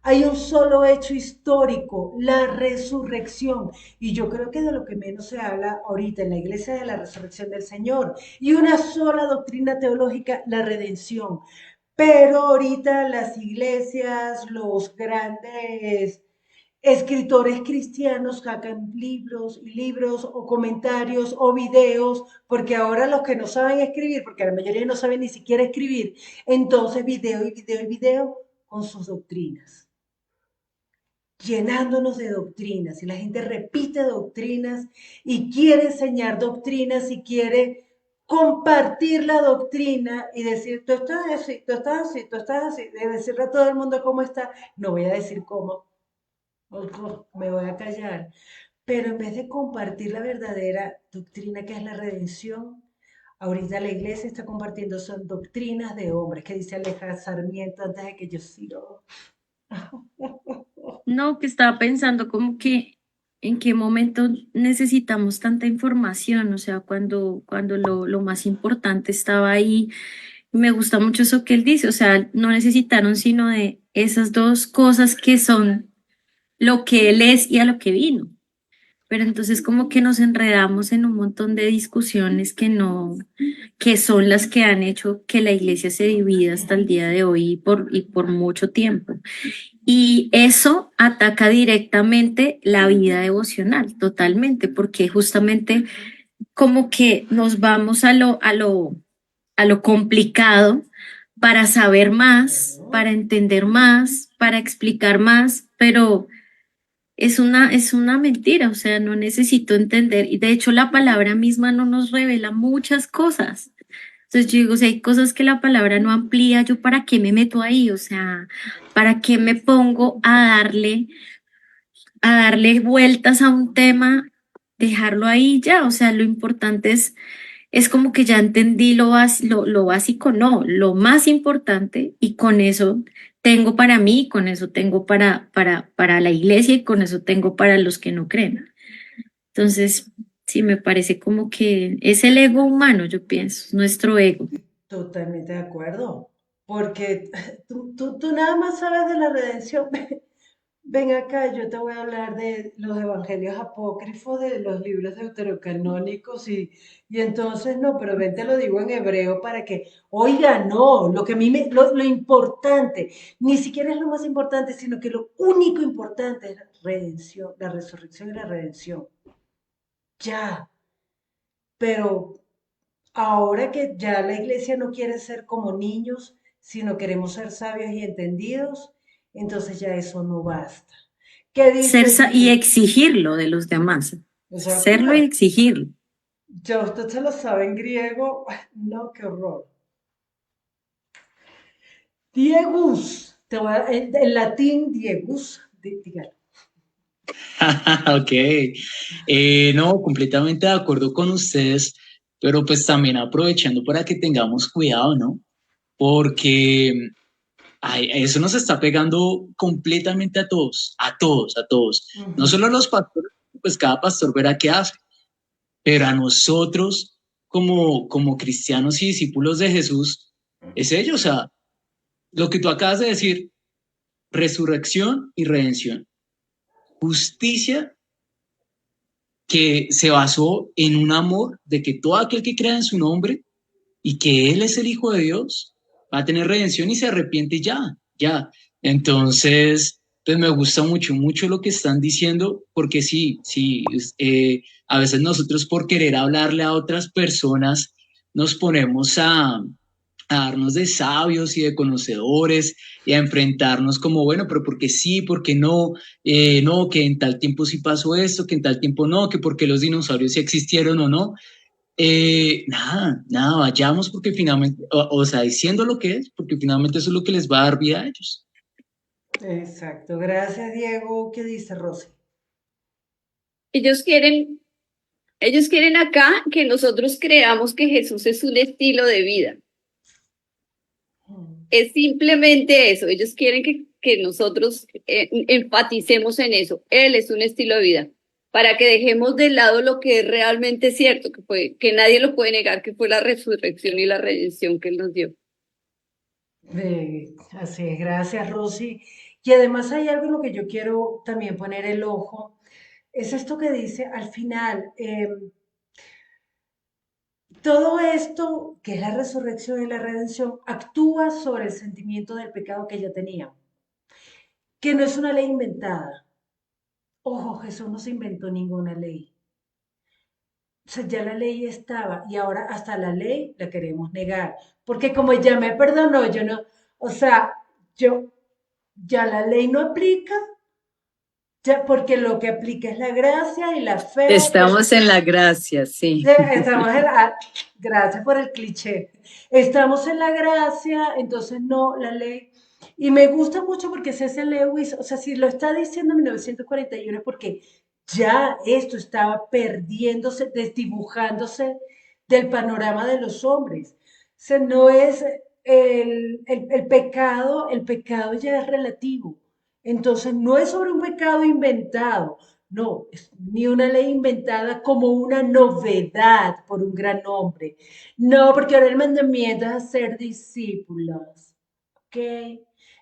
Speaker 1: Hay un solo hecho histórico, la resurrección. Y yo creo que de lo que menos se habla ahorita en la iglesia es de la resurrección del Señor. Y una sola doctrina teológica, la redención. Pero ahorita las iglesias, los grandes escritores cristianos sacan libros y libros o comentarios o videos, porque ahora los que no saben escribir, porque la mayoría no saben ni siquiera escribir, entonces video y video y video con sus doctrinas, llenándonos de doctrinas, y la gente repite doctrinas y quiere enseñar doctrinas y quiere compartir la doctrina y decir, tú estás así, tú estás así, tú estás así, de decirle a todo el mundo cómo está, no voy a decir cómo, me voy a callar, pero en vez de compartir la verdadera doctrina que es la redención, ahorita la iglesia está compartiendo son doctrinas de hombres, que dice Aleja Sarmiento antes de que yo siga.
Speaker 7: No, que estaba pensando como que en qué momento necesitamos tanta información, o sea, cuando lo más importante estaba ahí. Me gusta mucho eso que él dice, o sea, no necesitaron sino de esas dos cosas que son lo que él es y a lo que vino. Pero entonces como que nos enredamos en un montón de discusiones que no, que son las que han hecho que la iglesia se divida hasta el día de hoy y por mucho tiempo. Y eso ataca directamente la vida devocional, totalmente, porque justamente como que nos vamos a lo complicado para saber más, para entender más, para explicar más, pero es una mentira, o sea, no necesito entender. Y de hecho la palabra misma no nos revela muchas cosas. Entonces yo digo, si hay cosas que la palabra no amplía, ¿yo para qué me meto ahí? O sea, ¿para qué me pongo a darle vueltas a un tema, dejarlo ahí ya? O sea, lo importante es como que ya entendí lo básico, no, lo más importante y con eso tengo para mí, con eso tengo para la iglesia y con eso tengo para los que no creen. Entonces, sí, me parece como que es el ego humano, yo pienso, nuestro ego.
Speaker 1: Totalmente de acuerdo, porque tú nada más sabes de la redención. Ven acá, yo te voy a hablar de los evangelios apócrifos, de los libros deuterocanónicos y entonces no, pero ven, te lo digo en hebreo para que, oiga, no, lo que a mí lo importante, ni siquiera es lo más importante, sino que lo único importante es la redención, la resurrección y la redención. Ya, pero ahora que ya la iglesia no quiere ser como niños, sino queremos ser sabios y entendidos, entonces ya eso no basta. ¿Qué dice
Speaker 7: Y
Speaker 1: Dios?
Speaker 7: exigirlo de los demás,
Speaker 1: Exacto.
Speaker 7: serlo y exigirlo.
Speaker 1: Ya usted se lo sabe en griego. No, qué horror. Diegus. En latín, diegus. Dígalo.
Speaker 2: Ok, no, completamente de acuerdo con ustedes, pero pues también aprovechando para que tengamos cuidado, ¿no? Porque ay, eso nos está pegando completamente a todos, a todos, a todos. No solo a los pastores, pues cada pastor verá qué hace, pero a nosotros como cristianos y discípulos de Jesús, es ello, o sea, lo que tú acabas de decir, resurrección y redención, justicia que se basó en un amor de que todo aquel que crea en su nombre y que Él es el Hijo de Dios va a tener redención y se arrepiente ya, ya. Entonces, pues me gusta mucho, mucho lo que están diciendo, porque sí, sí, a veces nosotros por querer hablarle a otras personas nos ponemos a darnos de sabios y de conocedores y a enfrentarnos como, bueno, pero ¿por qué sí? ¿Por qué no? No, que en tal tiempo sí pasó esto, que en tal tiempo no, que porque los dinosaurios sí existieron o no. Nada, nada, vayamos porque finalmente, o sea, diciendo lo que es, porque finalmente eso es lo que les va a dar vida a ellos.
Speaker 1: Exacto. Gracias, Diego. ¿Qué dice Rosy?
Speaker 3: Ellos quieren, ellos quieren acá que nosotros creamos que Jesús es un estilo de vida. Es simplemente eso. Ellos quieren que nosotros enfaticemos en eso. Él es un estilo de vida. Para que dejemos de lado lo que es realmente cierto, que nadie lo puede negar, que fue la resurrección y la redención que Él nos dio.
Speaker 1: Así es, gracias, Rosy. Y además hay algo en lo que yo quiero también poner el ojo. Es esto que dice al final, todo esto, que es la resurrección y la redención, actúa sobre el sentimiento del pecado que ella tenía, que no es una ley inventada. Ojo, Jesús no se inventó ninguna ley. O sea, ya la ley estaba y ahora hasta la ley la queremos negar. Porque como ya me perdonó, yo no, o sea, yo, ya la ley no aplica, ya, porque lo que aplica es la gracia y la fe.
Speaker 4: Estamos en la gracia, sí.
Speaker 1: Estamos en la, gracias por el cliché. Estamos en la gracia, entonces no, la ley. Y me gusta mucho porque C.S. Lewis, o sea, si lo está diciendo en 1941 es porque ya esto estaba perdiéndose, desdibujándose del panorama de los hombres. O sea, no es el pecado ya es relativo. Entonces, no es sobre un pecado inventado, no, es ni una ley inventada como una novedad por un gran hombre. No, porque ahora el mandamiento es hacer discípulos. ¿Ok?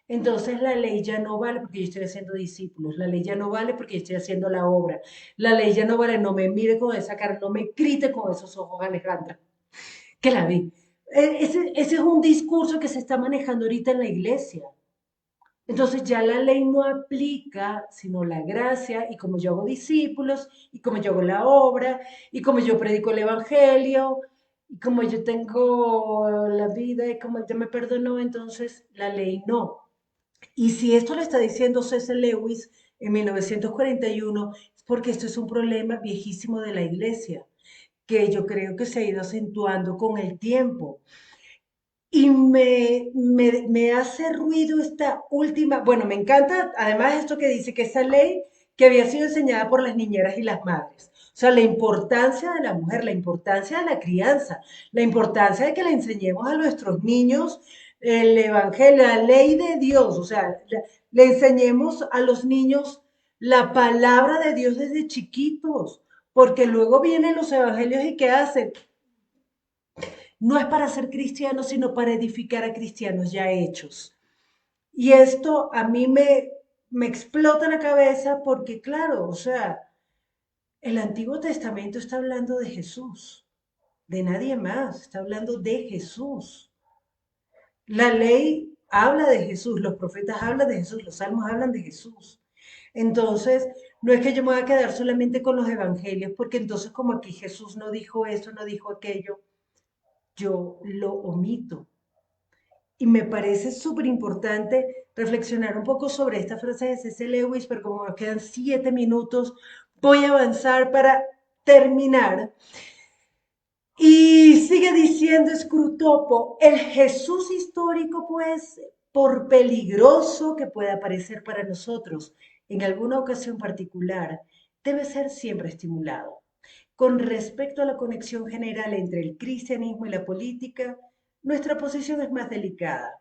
Speaker 1: Entonces la ley ya no vale porque yo estoy haciendo discípulos. La ley ya no vale porque yo estoy haciendo la obra. La ley ya no vale, no me mire con esa cara, no me grite con esos ojos, Alejandra, que la vi. Ese es un discurso que se está manejando ahorita en la iglesia. Entonces ya la ley no aplica, sino la gracia, y como yo hago discípulos, y como yo hago la obra, y como yo predico el evangelio, y como yo tengo la vida, y como ya me perdonó, entonces la ley no. Y si esto lo está diciendo C.S. Lewis en 1941, es porque esto es un problema viejísimo de la iglesia, que yo creo que se ha ido acentuando con el tiempo. Y me hace ruido esta última, bueno, me encanta además esto que dice que esa ley que había sido enseñada por las niñeras y las madres. O sea, la importancia de la mujer, la importancia de la crianza, la importancia de que le enseñemos a nuestros niños el evangelio, la ley de Dios, o sea, le enseñemos a los niños la palabra de Dios desde chiquitos, porque luego vienen los evangelios y ¿qué hacen? No es para ser cristianos, sino para edificar a cristianos ya hechos. Y esto a mí me explota la cabeza porque, claro, o sea, el Antiguo Testamento está hablando de Jesús, de nadie más, está hablando de Jesús. La ley habla de Jesús, los profetas hablan de Jesús, los salmos hablan de Jesús. Entonces, no es que yo me voy a quedar solamente con los evangelios, porque entonces como aquí Jesús no dijo esto, no dijo aquello, yo lo omito. Y me parece súper importante reflexionar un poco sobre esta frase de C.S. Lewis, pero como nos quedan 7 minutos, voy a avanzar para terminar. Y sigue diciendo Scrutopo, el Jesús histórico, pues, por peligroso que pueda parecer para nosotros en alguna ocasión particular, debe ser siempre estimulado. Con respecto a la conexión general entre el cristianismo y la política, nuestra posición es más delicada.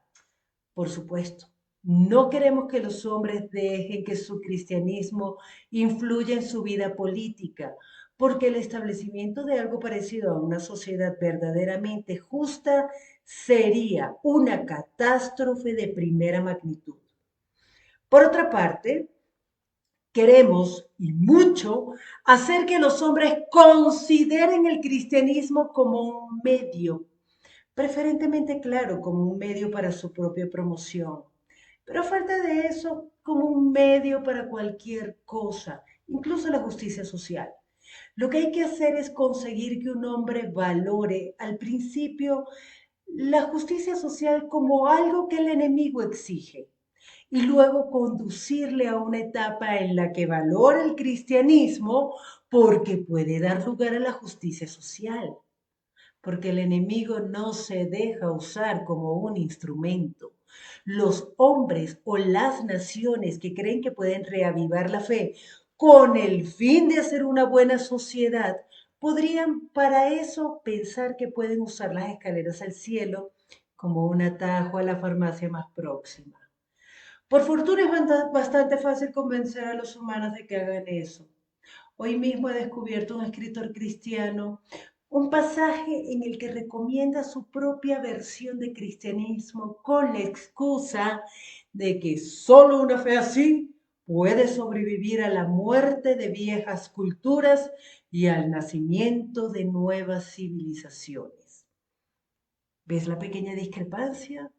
Speaker 1: Por supuesto, no queremos que los hombres dejen que su cristianismo influya en su vida política, porque el establecimiento de algo parecido a una sociedad verdaderamente justa sería una catástrofe de primera magnitud. Por otra parte, queremos y mucho hacer que los hombres consideren el cristianismo como un medio, preferentemente, claro, como un medio para su propia promoción, pero a falta de eso, como un medio para cualquier cosa, incluso la justicia social. Lo que hay que hacer es conseguir que un hombre valore al principio la justicia social como algo que el enemigo exige y luego conducirle a una etapa en la que valora el cristianismo porque puede dar lugar a la justicia social, porque el enemigo no se deja usar como un instrumento. Los hombres o las naciones que creen que pueden reavivar la fe con el fin de hacer una buena sociedad, podrían para eso pensar que pueden usar las escaleras al cielo como un atajo a la farmacia más próxima. Por fortuna es bastante fácil convencer a los humanos de que hagan eso. Hoy mismo he descubierto un escritor cristiano, un pasaje en el que recomienda su propia versión de cristianismo con la excusa de que solo una fe así puede sobrevivir a la muerte de viejas culturas y al nacimiento de nuevas civilizaciones. ¿Ves la pequeña discrepancia?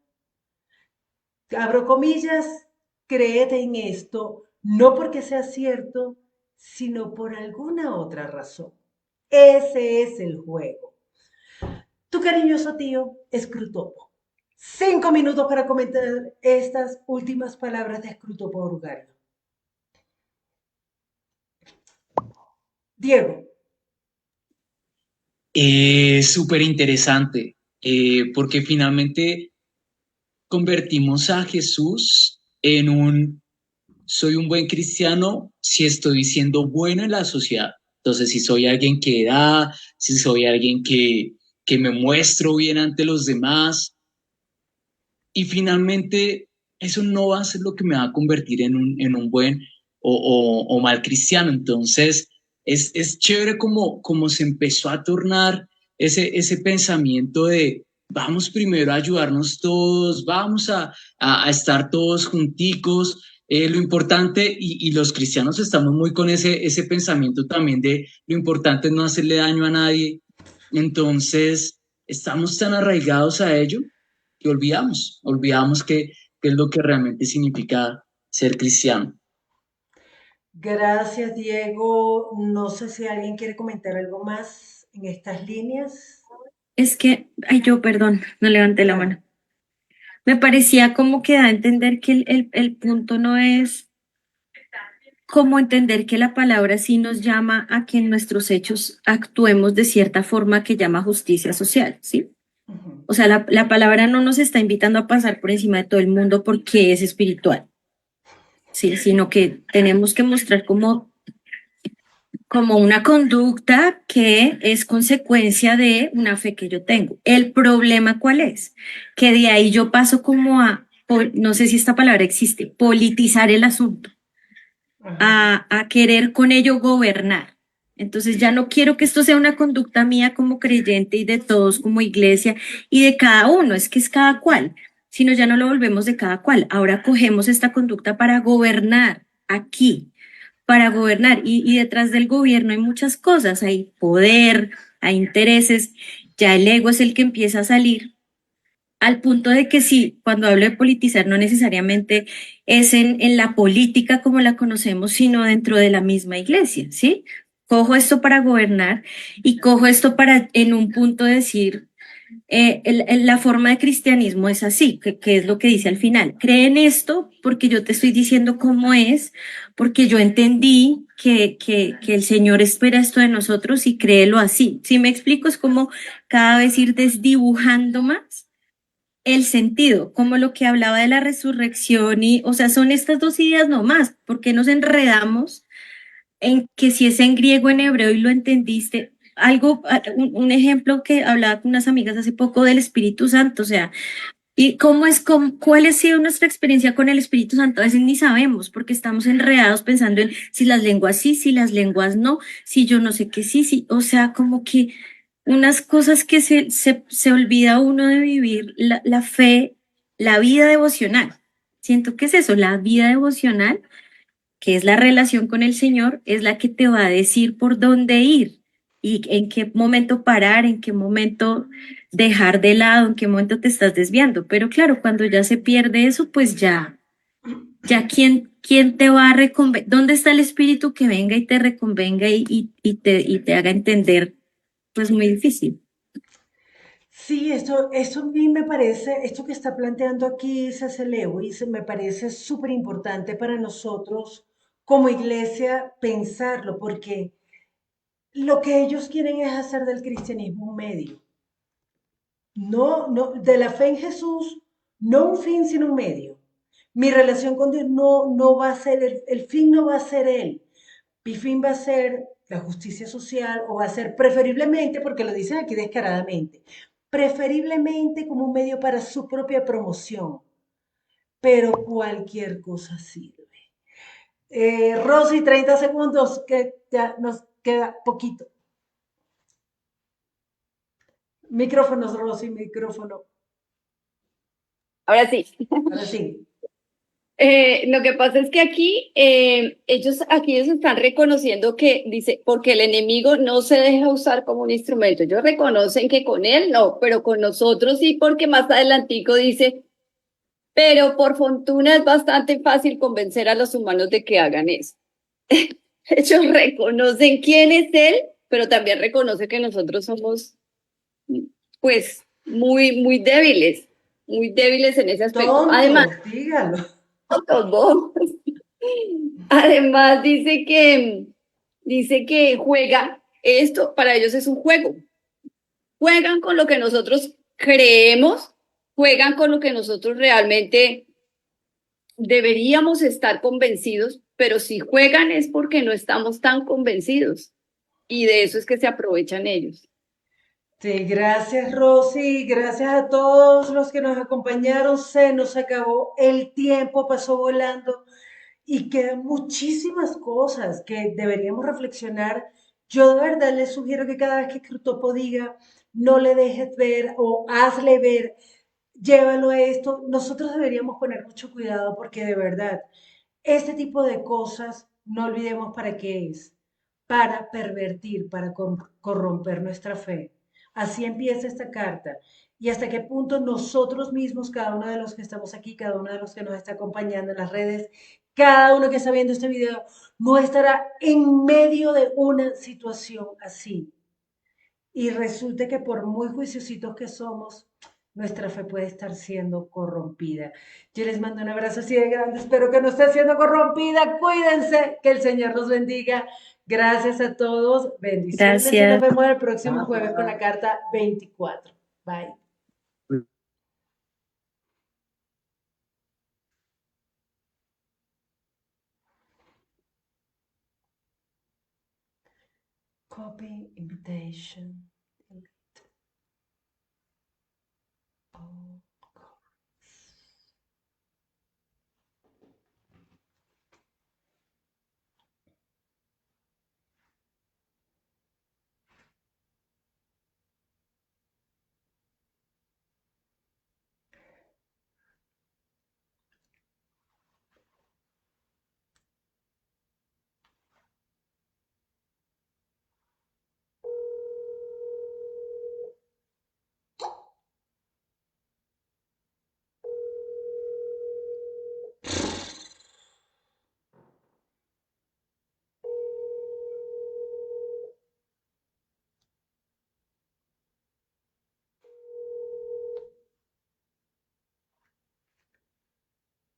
Speaker 1: Abro comillas, créete en esto, no porque sea cierto, sino por alguna otra razón. Ese es el juego. Tu cariñoso tío, Scrutopo. 5 minutos para comentar estas últimas palabras de Scrutopo Orugario. Diego.
Speaker 2: Súper interesante, porque finalmente convertimos a Jesús en soy un buen cristiano si estoy siendo bueno en la sociedad. Entonces, si soy alguien que da, si soy alguien que me muestro bien ante los demás, y finalmente eso no va a ser lo que me va a convertir en un buen o mal cristiano. Entonces, es chévere como se empezó a tornar ese pensamiento de vamos primero a ayudarnos todos, vamos a estar todos junticos. Lo importante, y los cristianos estamos muy con ese pensamiento también de lo importante es no hacerle daño a nadie. Entonces, estamos tan arraigados a ello que olvidamos qué es lo que realmente significa ser cristiano.
Speaker 1: Gracias, Diego. No sé si alguien quiere comentar algo más en estas líneas.
Speaker 7: Es que, ay, yo, perdón, no levanté la mano. Me parecía como que da a entender que el punto no es como entender que la palabra sí nos llama a que en nuestros hechos actuemos de cierta forma que llama justicia social, ¿sí?
Speaker 1: Ujú.
Speaker 7: O sea, la palabra no nos está invitando a pasar por encima de todo el mundo porque es espiritual, ¿sí? Sino que tenemos que mostrar como una conducta que es consecuencia de una fe que yo tengo. ¿El problema cuál es? Que de ahí yo paso como no sé si esta palabra existe, politizar el asunto,
Speaker 1: Ajá.
Speaker 7: a querer con ello gobernar. Entonces ya no quiero que esto sea una conducta mía como creyente y de todos como iglesia y de cada uno, es que es cada cual, sino ya no lo volvemos de cada cual. Ahora cogemos esta conducta para gobernar aquí, para gobernar y detrás del gobierno hay muchas cosas, hay poder, hay intereses, ya el ego es el que empieza a salir al punto de que sí, cuando hablo de politizar no necesariamente es en la política como la conocemos, sino dentro de la misma iglesia, ¿sí? Cojo esto para gobernar y cojo esto para en un punto decir, la forma de cristianismo es así, que es lo que dice al final. Cree en esto porque yo te estoy diciendo cómo es, porque yo entendí que el Señor espera esto de nosotros y créelo así. Si me explico, es como cada vez ir desdibujando más el sentido, como lo que hablaba de la resurrección y, o sea, son estas dos ideas nomás, porque nos enredamos en que si es en griego, en hebreo y lo entendiste. Algo, un ejemplo que hablaba con unas amigas hace poco del Espíritu Santo, o sea, y cuál ha sido nuestra experiencia con el Espíritu Santo, a veces ni sabemos, porque estamos enredados pensando en si las lenguas sí, si las lenguas no, si yo no sé qué sí, sí, o sea, como que unas cosas que se olvida uno de vivir la fe, la vida devocional. Siento que es eso, la vida devocional, que es la relación con el Señor, es la que te va a decir por dónde ir y en qué momento parar, en qué momento dejar de lado, en qué momento te estás desviando. Pero claro, cuando ya se pierde eso, pues ya quién te va a reconvenir, ¿dónde está el espíritu que venga y te reconvenga y te haga entender? Pues muy difícil.
Speaker 1: Sí, esto a mí me parece, esto que está planteando aquí C.S. Lewis, me parece súper importante para nosotros como iglesia pensarlo, porque lo que ellos quieren es hacer del cristianismo un medio. No, no, de la fe en Jesús, no un fin, sino un medio. Mi relación con Dios no va a ser, el fin no va a ser Él. Mi fin va a ser la justicia social o va a ser preferiblemente, porque lo dicen aquí descaradamente, preferiblemente como un medio para su propia promoción, pero cualquier cosa sirve. Rosy, 30 segundos, que ya nos queda poquito. Micrófonos, Rosy, micrófono.
Speaker 3: Ahora sí.
Speaker 1: Ahora sí.
Speaker 3: Lo que pasa es que ellos están reconociendo que dice, porque el enemigo no se deja usar como un instrumento. Ellos reconocen que con él no, pero con nosotros sí, porque más adelantico dice, pero por fortuna es bastante fácil convencer a los humanos de que hagan eso. Ellos reconocen quién es él, pero también reconocen que nosotros somos, pues, muy débiles en ese aspecto. Además,
Speaker 1: Tontos, dígalo.
Speaker 3: todos. Además, dice que juega, esto para ellos es un juego. Juegan con lo que nosotros creemos, juegan con lo que nosotros realmente deberíamos estar convencidos, pero si juegan es porque no estamos tan convencidos. Y de eso es que se aprovechan ellos.
Speaker 1: Sí, gracias Rosy, gracias a todos los que nos acompañaron. Se nos acabó el tiempo, pasó volando y quedan muchísimas cosas que deberíamos reflexionar. Yo de verdad les sugiero que cada vez que Crutopo diga, no le dejes ver o hazle ver, llévalo a esto. Nosotros deberíamos poner mucho cuidado porque de verdad, este tipo de cosas, no olvidemos para qué es, para pervertir, para corromper nuestra fe. Así empieza esta carta. Y hasta qué punto nosotros mismos, cada uno de los que estamos aquí, cada uno de los que nos está acompañando en las redes, cada uno que está viendo este video, no estará en medio de una situación así. Y resulta que por muy juiciositos que somos, nuestra fe puede estar siendo corrompida. Yo les mando un abrazo así de grande, espero que no esté siendo corrompida, cuídense, que el Señor los bendiga. Gracias a todos, bendiciones y nos
Speaker 7: Gracias.
Speaker 1: vemos el próximo jueves con la carta 24. Bye. Copy invitation. Delete. Oh.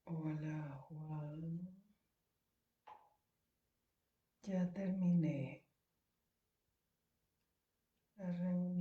Speaker 1: Hola, Juan. Ya terminé la reunión.